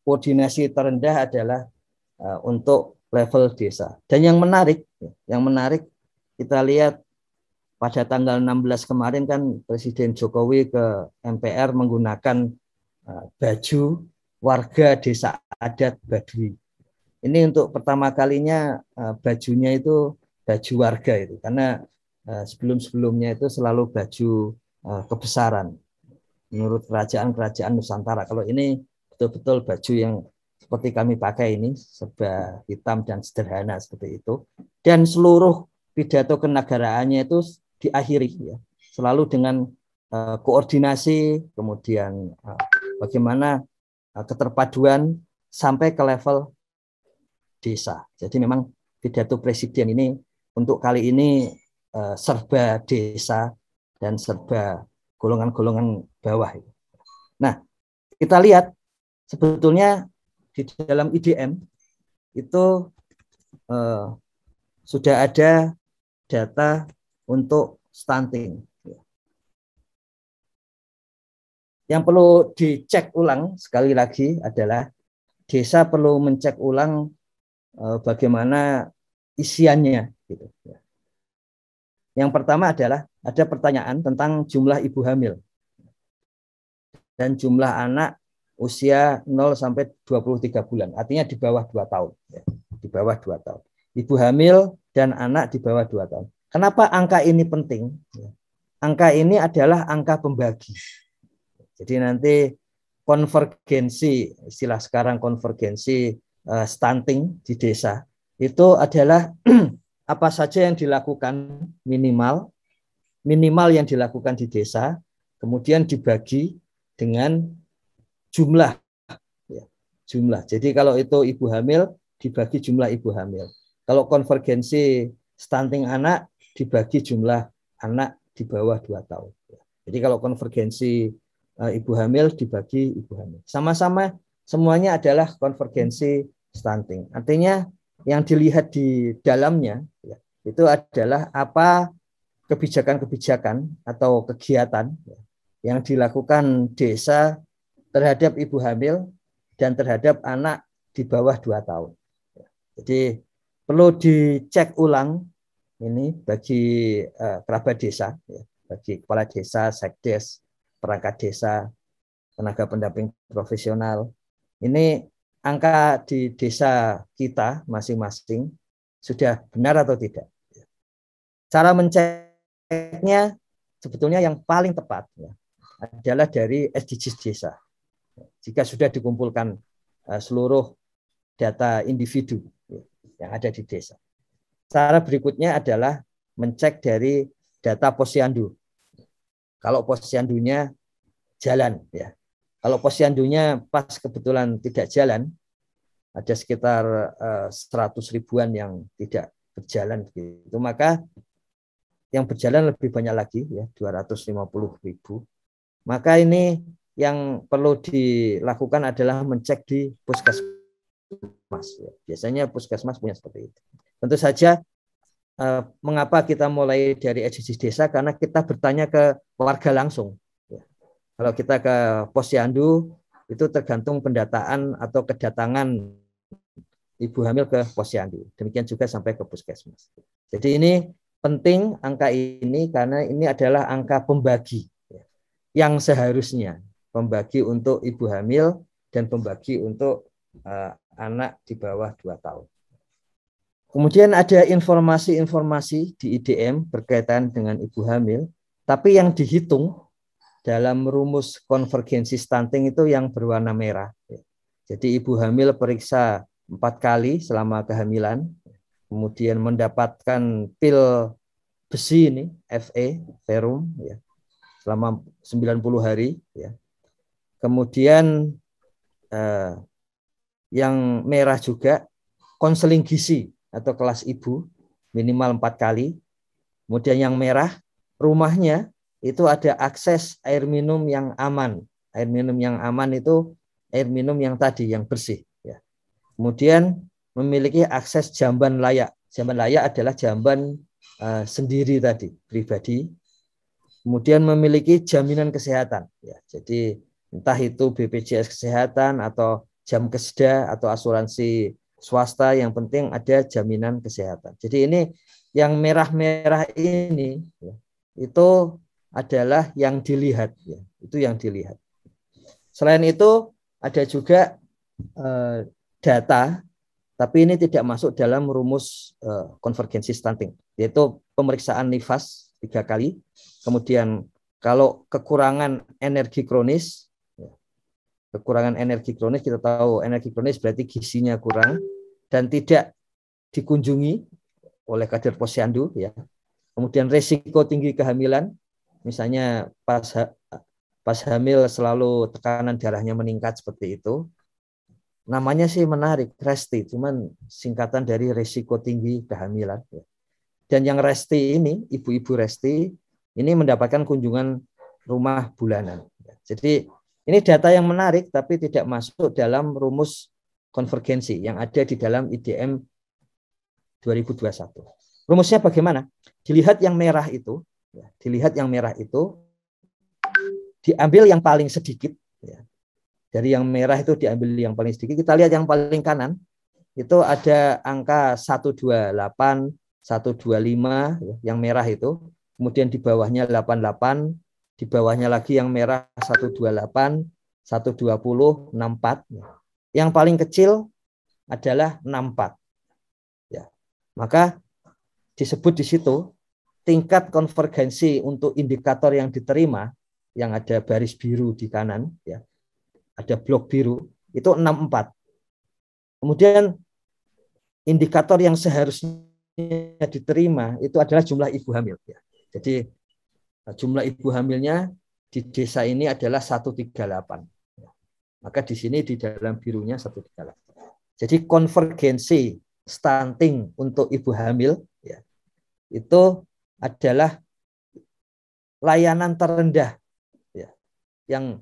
koordinasi terendah adalah untuk level desa. Dan yang menarik kita lihat pada tanggal 16 kemarin kan Presiden Jokowi ke MPR menggunakan baju warga desa adat Baduy. Ini untuk pertama kalinya bajunya itu baju warga itu, karena sebelum-sebelumnya itu selalu baju kebesaran menurut kerajaan-kerajaan Nusantara. Kalau ini betul-betul baju yang seperti kami pakai ini, serba hitam dan sederhana seperti itu. Dan seluruh pidato kenegaraannya itu diakhiri ya, selalu dengan koordinasi, kemudian bagaimana keterpaduan sampai ke level desa. Jadi memang pidato presiden ini untuk kali ini serba desa dan serba golongan-golongan bawah. Nah, kita lihat sebetulnya di dalam IDM itu sudah ada data untuk stunting. Yang perlu dicek ulang sekali lagi adalah desa perlu mencek ulang bagaimana isiannya. Gitu. Yang pertama adalah ada pertanyaan tentang jumlah ibu hamil dan jumlah anak usia 0 sampai 23 bulan, artinya di bawah 2 tahun. Ya. Di bawah 2 tahun. Ibu hamil dan anak di bawah 2 tahun. Kenapa angka ini penting? Angka ini adalah angka pembagi. Jadi nanti konvergensi, istilah sekarang konvergensi stunting di desa, itu adalah apa saja yang dilakukan minimal yang dilakukan di desa, kemudian dibagi dengan jumlah. Ya, jumlah. Jadi kalau itu ibu hamil, dibagi jumlah ibu hamil. Kalau konvergensi stunting anak, dibagi jumlah anak di bawah 2 tahun. Jadi kalau konvergensi ibu hamil, dibagi ibu hamil. Sama-sama semuanya adalah konvergensi stunting. Artinya yang dilihat di dalamnya ya, itu adalah apa kebijakan-kebijakan atau kegiatan ya, yang dilakukan desa terhadap ibu hamil dan terhadap anak di bawah 2 tahun. Jadi perlu dicek ulang ini bagi kerabat desa, ya, bagi kepala desa, sekdes, perangkat desa, tenaga pendamping profesional. Ini angka di desa kita masing-masing sudah benar atau tidak. Cara menceknya sebetulnya yang paling tepat ya, adalah dari SDGs desa. Jika sudah dikumpulkan seluruh data individu ya, yang ada di desa. Cara berikutnya adalah mencek dari data posyandu. Kalau posyandunya jalan ya. Kalau posyandunya pas kebetulan tidak jalan, ada sekitar 100 ribuan yang tidak berjalan gitu. Maka yang berjalan lebih banyak lagi ya, 250 ribu. Maka ini yang perlu dilakukan adalah mencek di puskesmas. Ya. Biasanya puskesmas punya seperti itu. Tentu saja mengapa kita mulai dari SDGs desa, karena kita bertanya ke warga langsung. Ya. Kalau kita ke posyandu itu tergantung pendataan atau kedatangan ibu hamil ke posyandu. Demikian juga sampai ke puskesmas. Jadi ini penting angka ini karena ini adalah angka pembagi ya, yang seharusnya pembagi untuk ibu hamil dan pembagi untuk anak di bawah 2 tahun. Kemudian ada informasi-informasi di IDM berkaitan dengan ibu hamil, tapi yang dihitung dalam rumus konvergensi stunting itu yang berwarna merah. Jadi ibu hamil periksa 4 kali selama kehamilan, kemudian mendapatkan pil besi ini, Fe, ferrum, ya, selama 90 hari. Ya. Kemudian yang merah juga konseling gizi atau kelas ibu minimal 4 kali. Kemudian yang merah rumahnya itu ada akses air minum yang aman. Air minum yang aman itu air minum yang tadi yang bersih. Ya. Kemudian memiliki akses jamban layak. Jamban layak adalah jamban sendiri tadi, pribadi. Kemudian memiliki jaminan kesehatan. Ya. Jadi entah itu BPJS Kesehatan atau Jamkesda atau asuransi swasta, yang penting ada jaminan kesehatan. Jadi ini yang merah-merah ini ya, itu adalah yang dilihat. Ya. Itu yang dilihat. Selain itu ada juga data, tapi ini tidak masuk dalam rumus konvergensi stunting, yaitu pemeriksaan nifas 3 kali. Kemudian kalau kekurangan energi kronis, kita tahu energi kronis berarti gizinya kurang dan tidak dikunjungi oleh kader posyandu, ya. Kemudian resiko tinggi kehamilan, misalnya pas hamil selalu tekanan darahnya meningkat seperti itu. Namanya sih menarik, RESTI, cuman singkatan dari resiko tinggi kehamilan. Dan yang RESTI ini, ibu-ibu RESTI, ini mendapatkan kunjungan rumah bulanan. Jadi ini data yang menarik, tapi tidak masuk dalam rumus konvergensi yang ada di dalam IDM 2021. Rumusnya bagaimana? Dilihat yang merah itu, diambil yang paling sedikit. Ya. Dari yang merah itu diambil yang paling sedikit. Kita lihat yang paling kanan, itu ada angka 128, 125, ya, yang merah itu. Kemudian di bawahnya 88, di bawahnya lagi yang merah 128, 120, 64. Yang paling kecil adalah 64. Ya. Maka disebut di situ tingkat konvergensi untuk indikator yang diterima, yang ada baris biru di kanan, ya, ada blok biru, itu 64. Kemudian indikator yang seharusnya diterima itu adalah jumlah ibu hamil. Ya. Jadi jumlah ibu hamilnya di desa ini adalah 138. Maka di sini di dalam birunya 138. Jadi konvergensi stunting untuk ibu hamil, ya, itu adalah layanan terendah, ya, yang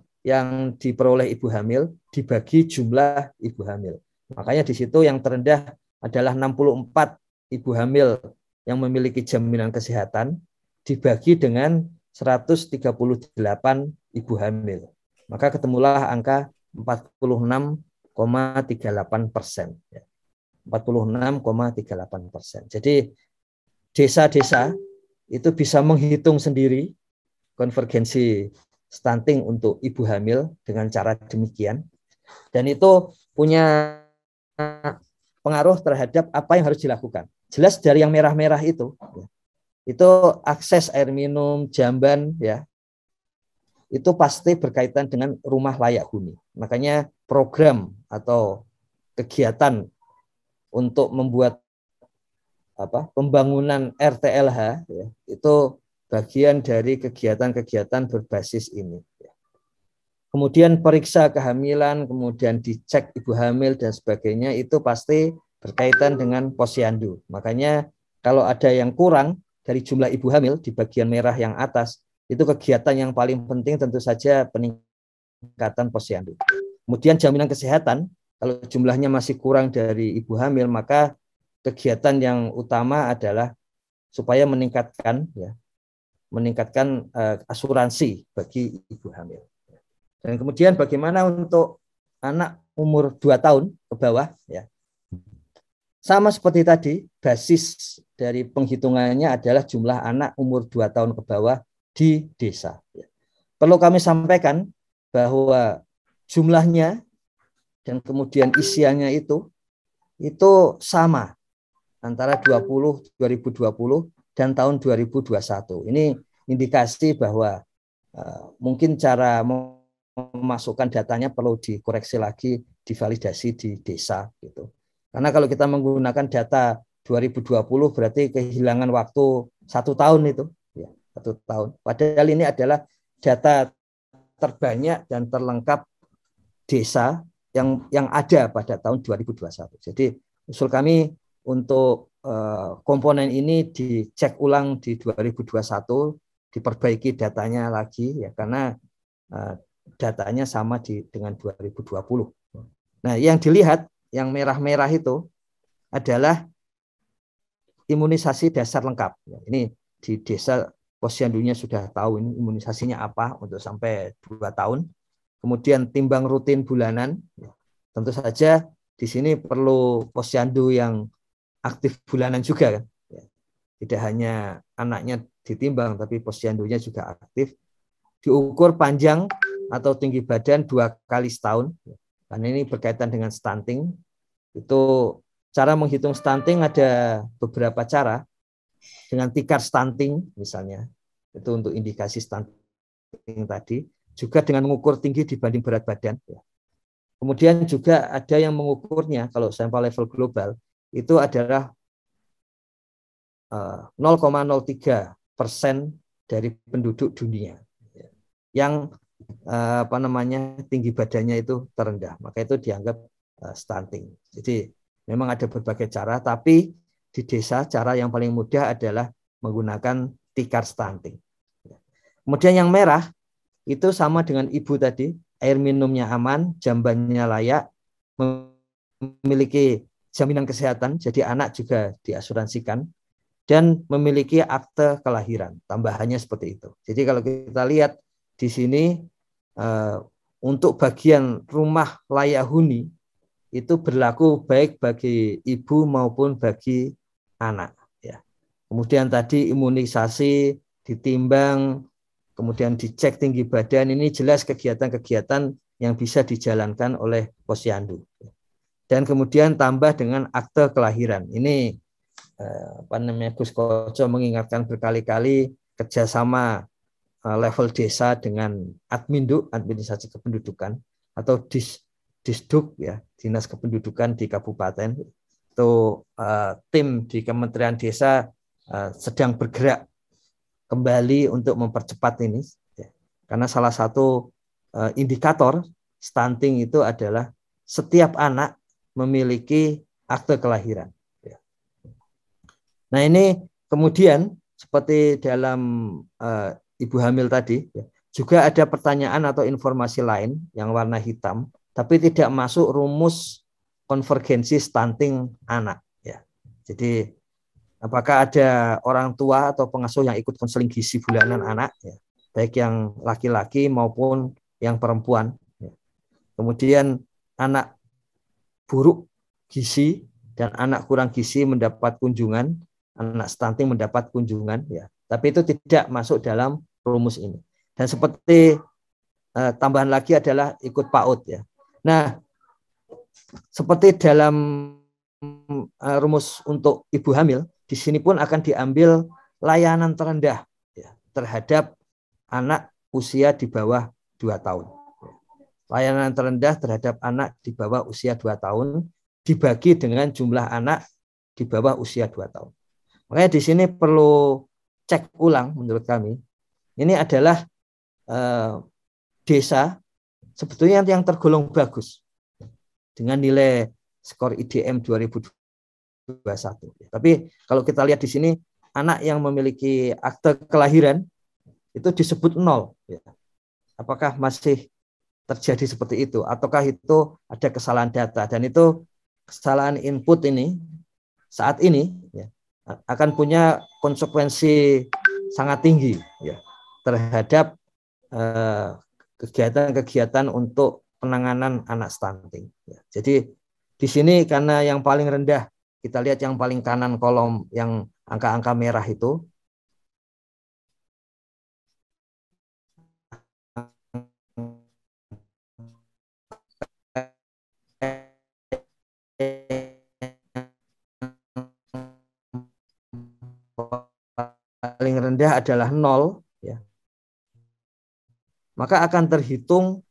diperoleh ibu hamil dibagi jumlah ibu hamil. Makanya di situ yang terendah adalah 64 ibu hamil yang memiliki jaminan kesehatan dibagi dengan 138 ibu hamil. Maka ketemulah angka 46,38%. 46,38%. Jadi desa-desa itu bisa menghitung sendiri konvergensi stunting untuk ibu hamil dengan cara demikian. Dan itu punya pengaruh terhadap apa yang harus dilakukan. Jelas dari yang merah-merah itu akses air minum, jamban, ya, itu pasti berkaitan dengan rumah layak huni. Makanya program atau kegiatan untuk membuat pembangunan RTLH, ya, itu bagian dari kegiatan-kegiatan berbasis ini. Kemudian periksa kehamilan, kemudian dicek ibu hamil dan sebagainya, itu pasti berkaitan dengan posyandu. Makanya kalau ada yang kurang dari jumlah ibu hamil di bagian merah yang atas, itu kegiatan yang paling penting tentu saja peningkatan posyandu. Kemudian jaminan kesehatan, kalau jumlahnya masih kurang dari ibu hamil, maka kegiatan yang utama adalah supaya meningkatkan asuransi bagi ibu hamil. Dan kemudian bagaimana untuk anak umur 2 tahun ke bawah, ya. Sama seperti tadi, basis dari penghitungannya adalah jumlah anak umur 2 tahun ke bawah di desa. Perlu kami sampaikan bahwa jumlahnya dan kemudian isiannya itu sama antara 2020 dan tahun 2021. Ini indikasi bahwa mungkin cara memasukkan datanya perlu dikoreksi lagi, divalidasi di desa gitu. Karena kalau kita menggunakan data 2020 berarti kehilangan waktu 1 tahun itu, ya, 1 tahun. Padahal ini adalah data terbanyak dan terlengkap desa yang ada pada tahun 2021. Jadi usul kami untuk komponen ini dicek ulang di 2021, diperbaiki datanya lagi ya, karena datanya sama dengan 2020. Nah, yang dilihat yang merah-merah itu adalah imunisasi dasar lengkap. Ini di desa Posyandunya sudah tahu ini imunisasinya apa untuk sampai 2 tahun. Kemudian timbang rutin bulanan. Tentu saja di sini perlu posyandu yang aktif bulanan juga kan. Tidak hanya anaknya ditimbang tapi posyandunya juga aktif. Diukur panjang atau tinggi badan 2 kali setahun. Karena ini berkaitan dengan stunting. Itu cara menghitung stunting ada beberapa cara. Dengan tikar stunting misalnya, itu untuk indikasi stunting tadi, juga dengan mengukur tinggi dibanding berat badan. Kemudian juga ada yang mengukurnya, kalau sampel level global, itu adalah 0,03% dari penduduk dunia yang tinggi badannya itu terendah, maka itu dianggap stunting. Jadi memang ada berbagai cara, tapi di desa cara yang paling mudah adalah menggunakan tikar stunting. Kemudian yang merah itu sama dengan ibu tadi, air minumnya aman, jambannya layak, memiliki jaminan kesehatan, jadi anak juga diasuransikan, dan memiliki akte kelahiran. Tambahannya seperti itu. Jadi kalau kita lihat di sini untuk bagian rumah layak huni itu berlaku baik bagi ibu maupun bagi anak. Ya. Kemudian tadi imunisasi, ditimbang, kemudian dicek tinggi badan, ini jelas kegiatan-kegiatan yang bisa dijalankan oleh posyandu. Dan kemudian tambah dengan akte kelahiran. Ini Gus Koco mengingatkan berkali-kali kerjasama level desa dengan Adminduk, administrasi kependudukan, atau Disduk, ya, dinas kependudukan di kabupaten. Itu tim di Kementerian Desa sedang bergerak kembali untuk mempercepat ini, ya. Karena salah satu indikator stunting itu adalah setiap anak memiliki akte kelahiran. Ya. Nah ini kemudian seperti dalam ibu hamil tadi, ya, juga ada pertanyaan atau informasi lain yang warna hitam, tapi tidak masuk rumus konvergensi stunting anak. Ya. Jadi apakah ada orang tua atau pengasuh yang ikut konseling gizi bulanan anak, ya, baik yang laki-laki maupun yang perempuan. Ya. Kemudian anak buruk gizi dan anak kurang gizi mendapat kunjungan, anak stunting mendapat kunjungan, ya. Tapi itu tidak masuk dalam rumus ini. Dan seperti tambahan lagi adalah ikut PAUD, ya. Nah, seperti dalam rumus untuk ibu hamil, di sini pun akan diambil layanan terendah, ya, terhadap anak usia di bawah 2 tahun. Layanan terendah terhadap anak di bawah usia 2 tahun dibagi dengan jumlah anak di bawah usia 2 tahun. Makanya di sini perlu cek ulang menurut kami. Ini adalah desa sebetulnya yang tergolong bagus dengan nilai skor IDM 2021. Tapi kalau kita lihat di sini anak yang memiliki akte kelahiran itu disebut 0. Ya. Apakah masih terjadi seperti itu? Ataukah itu ada kesalahan data? Dan itu kesalahan input ini saat ini, ya, akan punya konsekuensi sangat tinggi, ya, terhadap kegiatan-kegiatan untuk penanganan anak stunting. Ya. Jadi di sini karena yang paling rendah, kita lihat yang paling kanan kolom yang angka-angka merah itu, paling rendah adalah 0, ya. Maka akan terhitung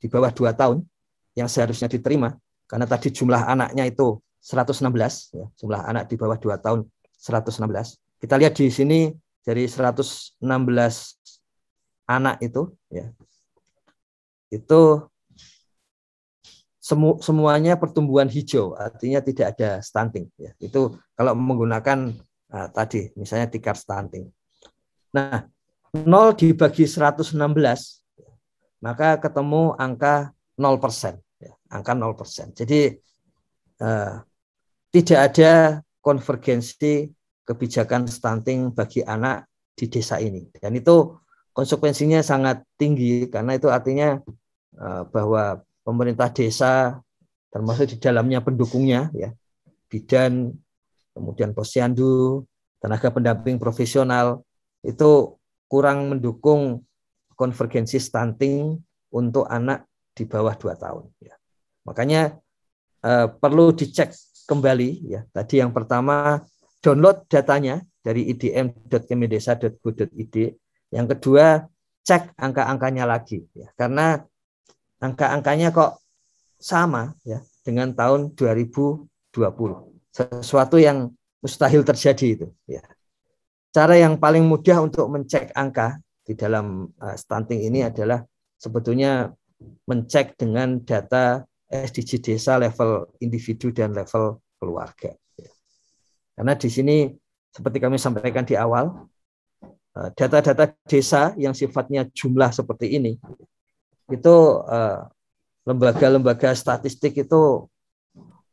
di bawah 2 tahun yang seharusnya diterima, karena tadi jumlah anaknya itu 116 ya, jumlah anak di bawah 2 tahun 116. Kita lihat di sini dari 116 anak itu ya. Itu semuanya pertumbuhan hijau, artinya tidak ada stunting ya. Itu kalau menggunakan tadi misalnya tikar stunting. Nah, 0 dibagi 116 maka ketemu angka 0% ya, angka 0%. Jadi tidak ada konvergensi kebijakan stunting bagi anak di desa ini. Dan itu konsekuensinya sangat tinggi karena itu artinya bahwa pemerintah desa termasuk di dalamnya pendukungnya ya, bidan, kemudian posyandu, tenaga pendamping profesional itu kurang mendukung konvergensi stunting untuk anak di bawah 2 tahun ya. Makanya perlu dicek kembali ya. Tadi yang pertama download datanya dari idm.kemendesa.go.id. Yang kedua cek angka-angkanya lagi ya. Karena angka-angkanya kok sama ya dengan tahun 2020. Sesuatu yang mustahil terjadi itu ya. Cara yang paling mudah untuk mencek angka di dalam stunting ini adalah sebetulnya mencek dengan data SDG desa level individu dan level keluarga. Karena di sini seperti kami sampaikan di awal, data-data desa yang sifatnya jumlah seperti ini, itu lembaga-lembaga statistik itu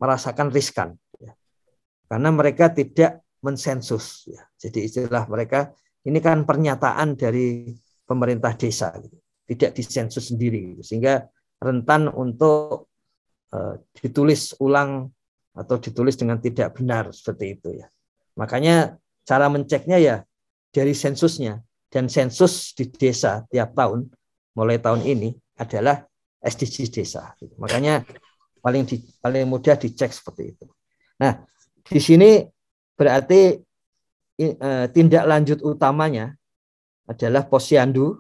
merasakan riskan. Karena mereka tidak mensensus. Jadi istilah mereka, ini kan pernyataan dari pemerintah desa, tidak disensus sendiri. Sehingga rentan untuk ditulis ulang atau ditulis dengan tidak benar seperti itu ya. Makanya cara menceknya ya dari sensusnya, dan sensus di desa tiap tahun mulai tahun ini adalah SDG desa. Makanya paling mudah dicek seperti itu. Nah, di sini berarti tindak lanjut utamanya adalah posyandu.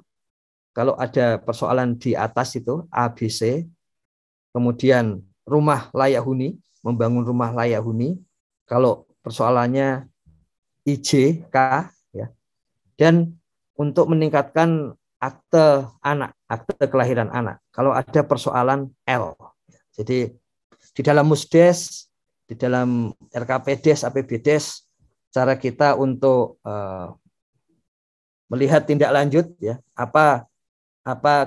Kalau ada persoalan di atas itu ABC, kemudian rumah layak huni, membangun rumah layak huni. Kalau persoalannya IJK ya. Dan untuk meningkatkan akte anak, akte kelahiran anak. Kalau ada persoalan L. Jadi di dalam Musdes, di dalam RKPdes, APBdes, cara kita untuk melihat tindak lanjut ya, apa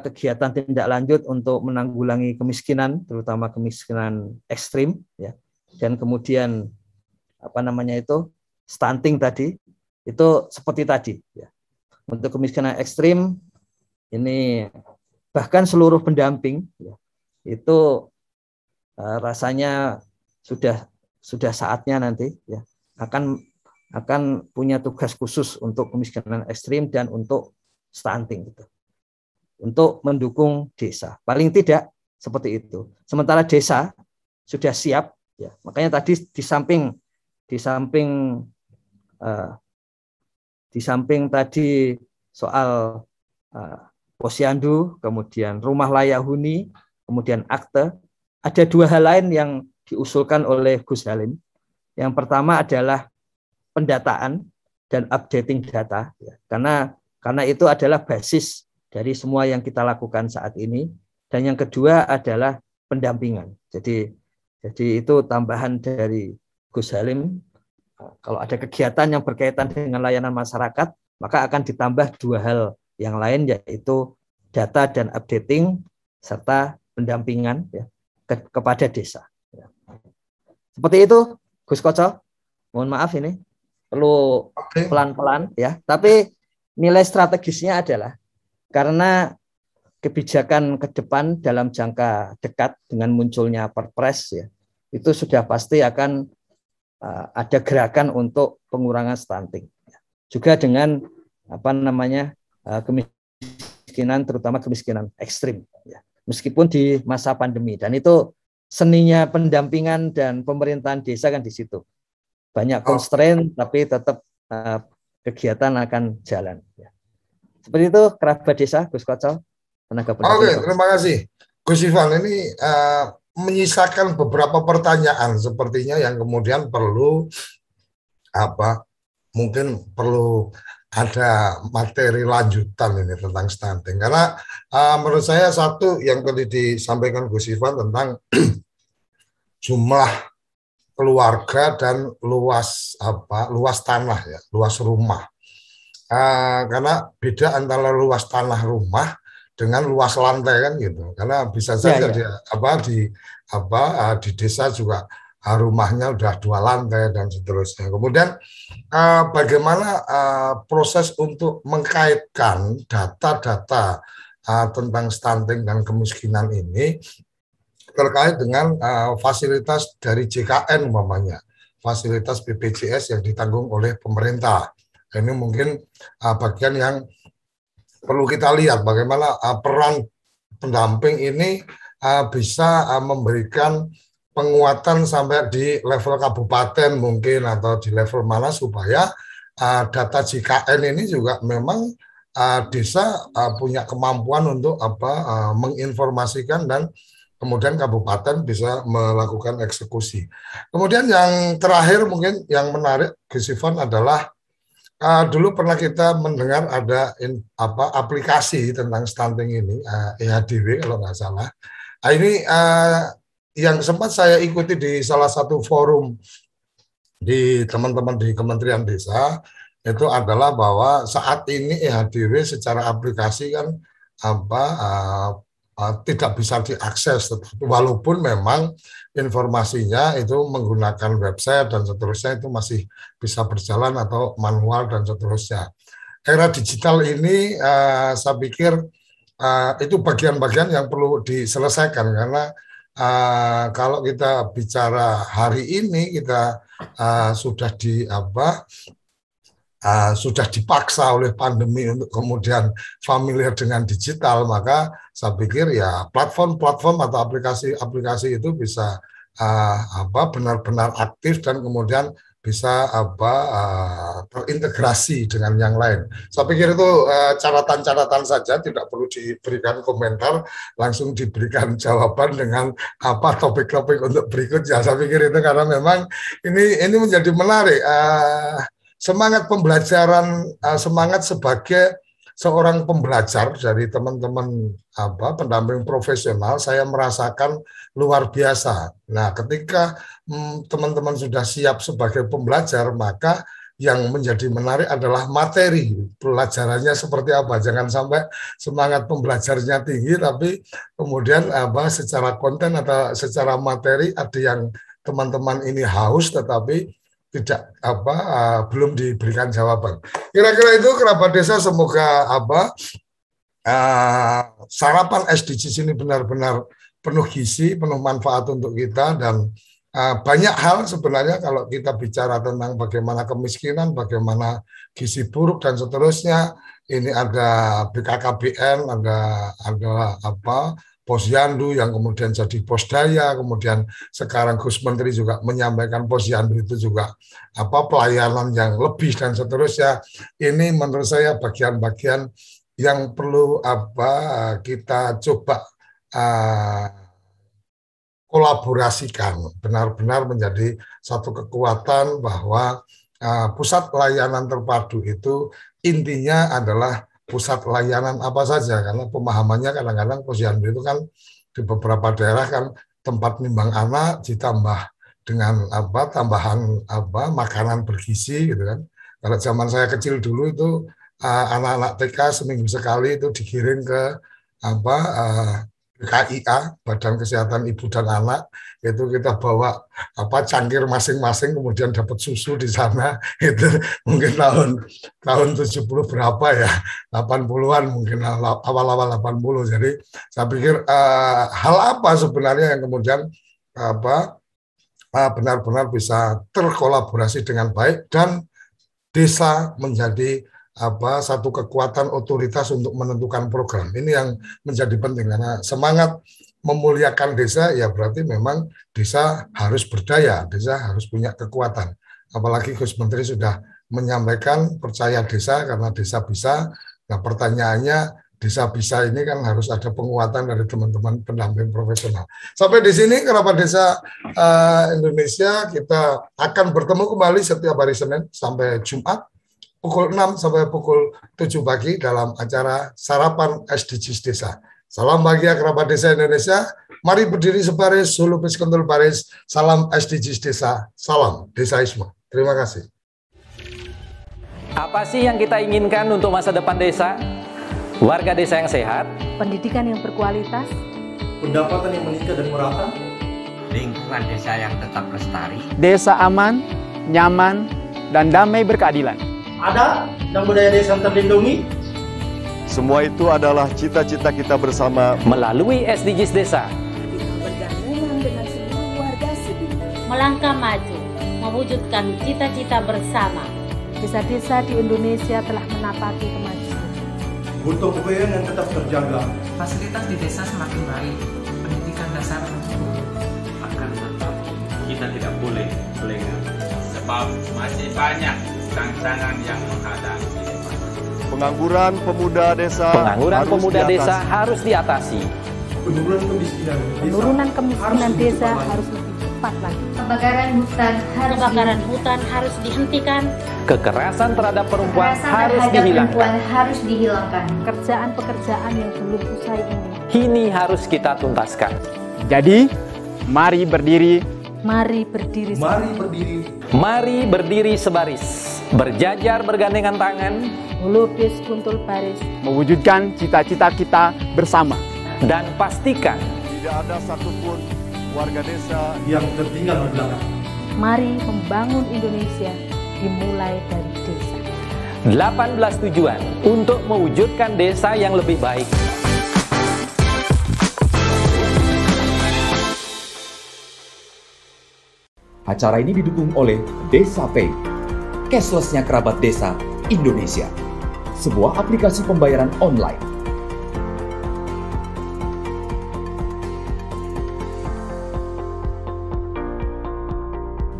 kegiatan tindak lanjut untuk menanggulangi kemiskinan, terutama kemiskinan ekstrim ya, dan kemudian stunting tadi itu seperti tadi ya. Untuk kemiskinan ekstrim ini bahkan seluruh pendamping ya, itu rasanya sudah saatnya nanti ya akan punya tugas khusus untuk kemiskinan ekstrim dan untuk stunting gitu. Untuk mendukung desa. Paling tidak seperti itu. Sementara desa sudah siap ya. Makanya tadi di samping tadi soal posyandu, kemudian rumah layak huni, kemudian akte, ada 2 hal lain yang diusulkan oleh Gus Halim. Yang pertama adalah pendataan dan updating data ya. Karena itu adalah basis dari semua yang kita lakukan saat ini. Dan yang kedua adalah pendampingan. Jadi itu tambahan dari Gus Halim. Kalau ada kegiatan yang berkaitan dengan layanan masyarakat, maka akan ditambah 2 hal yang lain, yaitu data dan updating serta pendampingan ya, kepada desa. Ya. Seperti itu, Gus Koco. Mohon maaf ini perlu pelan-pelan ya. Tapi nilai strategisnya adalah karena kebijakan ke depan dalam jangka dekat dengan munculnya Perpres ya, itu sudah pasti akan ada gerakan untuk pengurangan stunting. Juga dengan kemiskinan, terutama kemiskinan ekstrim ya. Meskipun di masa pandemi, dan itu seninya pendampingan dan pemerintahan desa kan di situ. Banyak constraint tapi tetap kegiatan akan jalan ya. Seperti itu kerabat desa, Gus Koco, tenaga pendamping. Oke, terima kasih. Gus Ivan, ini menyisakan beberapa pertanyaan sepertinya yang kemudian perlu mungkin perlu ada materi lanjutan ini tentang stunting, karena menurut saya satu yang tadi disampaikan Gus Ivan tentang jumlah keluarga dan luas tanah ya, luas rumah, karena beda antara luas tanah rumah dengan luas lantai kan gitu, karena bisa saja di desa juga rumahnya udah 2 lantai dan seterusnya. Kemudian bagaimana proses untuk mengkaitkan data-data tentang stunting dan kemiskinan ini terkait dengan fasilitas dari JKN umpamanya, fasilitas BPJS yang ditanggung oleh pemerintah. Ini mungkin bagian yang perlu kita lihat bagaimana peran pendamping ini bisa memberikan penguatan sampai di level kabupaten mungkin atau di level mana supaya data JKN ini juga memang desa punya kemampuan untuk menginformasikan dan kemudian kabupaten bisa melakukan eksekusi. Kemudian yang terakhir mungkin yang menarik Gus Ivan adalah dulu pernah kita mendengar ada aplikasi tentang stunting ini, EHDW kalau nggak salah. Ini yang sempat saya ikuti di salah satu forum di teman-teman di Kementerian Desa itu adalah bahwa saat ini EHDW secara aplikasi kan tidak bisa diakses, walaupun memang informasinya itu menggunakan website dan seterusnya itu masih bisa berjalan atau manual dan seterusnya. Era digital ini saya pikir itu bagian-bagian yang perlu diselesaikan, karena kalau kita bicara hari ini kita sudah dipaksa oleh pandemi untuk kemudian familiar dengan digital, maka saya pikir ya platform-platform atau aplikasi-aplikasi itu bisa benar-benar aktif dan kemudian bisa terintegrasi dengan yang lain. Saya pikir itu catatan-catatan saja, tidak perlu diberikan komentar, langsung diberikan jawaban dengan topik-topik untuk berikutnya. Saya pikir itu karena memang ini menjadi menarik. Semangat pembelajaran, semangat sebagai seorang pembelajar dari teman-teman pendamping profesional, saya merasakan luar biasa. Nah, ketika teman-teman sudah siap sebagai pembelajar, maka yang menjadi menarik adalah materi pelajarannya seperti apa. Jangan sampai semangat pembelajarnya tinggi, tapi kemudian secara konten atau secara materi ada yang teman-teman ini haus, tetapi tidak belum diberikan jawaban. Kira-kira itu kerabat desa, semoga sarapan SDGs ini benar-benar penuh gizi, penuh manfaat untuk kita, dan banyak hal sebenarnya kalau kita bicara tentang bagaimana kemiskinan, bagaimana gizi buruk dan seterusnya. Ini ada BKKBN, ada Posyandu yang kemudian jadi Posdaya, kemudian sekarang Gus Menteri juga menyampaikan Posyandu itu juga pelayanan yang lebih dan seterusnya. Ini menurut saya bagian-bagian yang perlu kita coba kolaborasikan, benar-benar menjadi satu kekuatan bahwa pusat layanan terpadu itu intinya adalah pusat layanan apa saja, karena pemahamannya kadang-kadang Posyandu itu kan di beberapa daerah kan tempat nimbang anak ditambah dengan tambahan makanan bergizi gitu kan. Kalau zaman saya kecil dulu itu anak-anak TK seminggu sekali itu dikirim ke KIA, Badan Kesehatan Ibu dan Anak, itu kita bawa cangkir masing-masing, kemudian dapat susu di sana. Itu mungkin tahun 70 berapa ya, 80-an mungkin, awal-awal 80. Jadi saya pikir hal apa sebenarnya yang kemudian benar-benar bisa terkolaborasi dengan baik dan desa menjadi satu kekuatan otoritas untuk menentukan program. Ini yang menjadi penting, karena semangat memuliakan desa ya berarti memang desa harus berdaya, desa harus punya kekuatan. Apalagi Gus Menteri sudah menyampaikan percaya desa karena desa bisa. Nah, pertanyaannya desa bisa ini kan harus ada penguatan dari teman-teman pendamping profesional. Sampai di sini Kerabat Desa Indonesia kita akan bertemu kembali setiap hari Senin sampai Jumat pukul 6 sampai pukul 7 pagi dalam acara Sarapan SDGs Desa. Salam bahagia Kerabat Desa Indonesia. Mari berdiri sebaris, hulupis kentul baris. Salam SDGs Desa. Salam Desaisme. Terima kasih. Apa sih yang kita inginkan untuk masa depan desa? Warga desa yang sehat, pendidikan yang berkualitas, pendapatan yang meningkat dan merata, lingkungan desa yang tetap lestari, desa aman, nyaman, dan damai berkeadilan. adat dan budaya desa terlindungi. Semua itu adalah cita-cita kita bersama melalui SDGs Desa. bergabung dengan seluruh warga sedunia, melangkah maju, mewujudkan cita-cita bersama. Desa-desa di Indonesia telah menapaki kemajuan. Gotong royong yang tetap terjaga. Fasilitas di desa semakin baik, pendidikan dasar mencukupi. Akan tetap kita tidak boleh lengah, sebab masih banyak tantangan yang menghadapi. pengangguran pemuda desa. Harus diatasi. Penurunan kemiskinan desa harus lebih cepat lagi. Kebakaran hutan harus dihentikan. Kekerasan terhadap perempuan harus dihilangkan. Pekerjaan-pekerjaan yang belum usai Ini harus kita tuntaskan. Jadi, mari berdiri. Mari berdiri. Mari berdiri sebaris. Berjajar bergandengan tangan. Hulupis kuntul baris. Mewujudkan cita-cita kita bersama. Dan pastikan Tidak ada satupun warga desa yang tertinggal di belakang. Mari membangun Indonesia dimulai dari desa. 18 tujuan untuk mewujudkan desa yang lebih baik. Acara ini didukung oleh Desa Pay, cashlessnya kerabat desa Indonesia, sebuah aplikasi pembayaran online.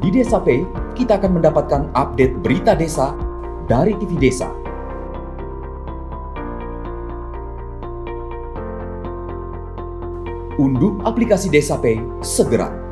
Di Desa Pay, kita akan mendapatkan update berita desa dari TV Desa. Unduh aplikasi Desa Pay segera.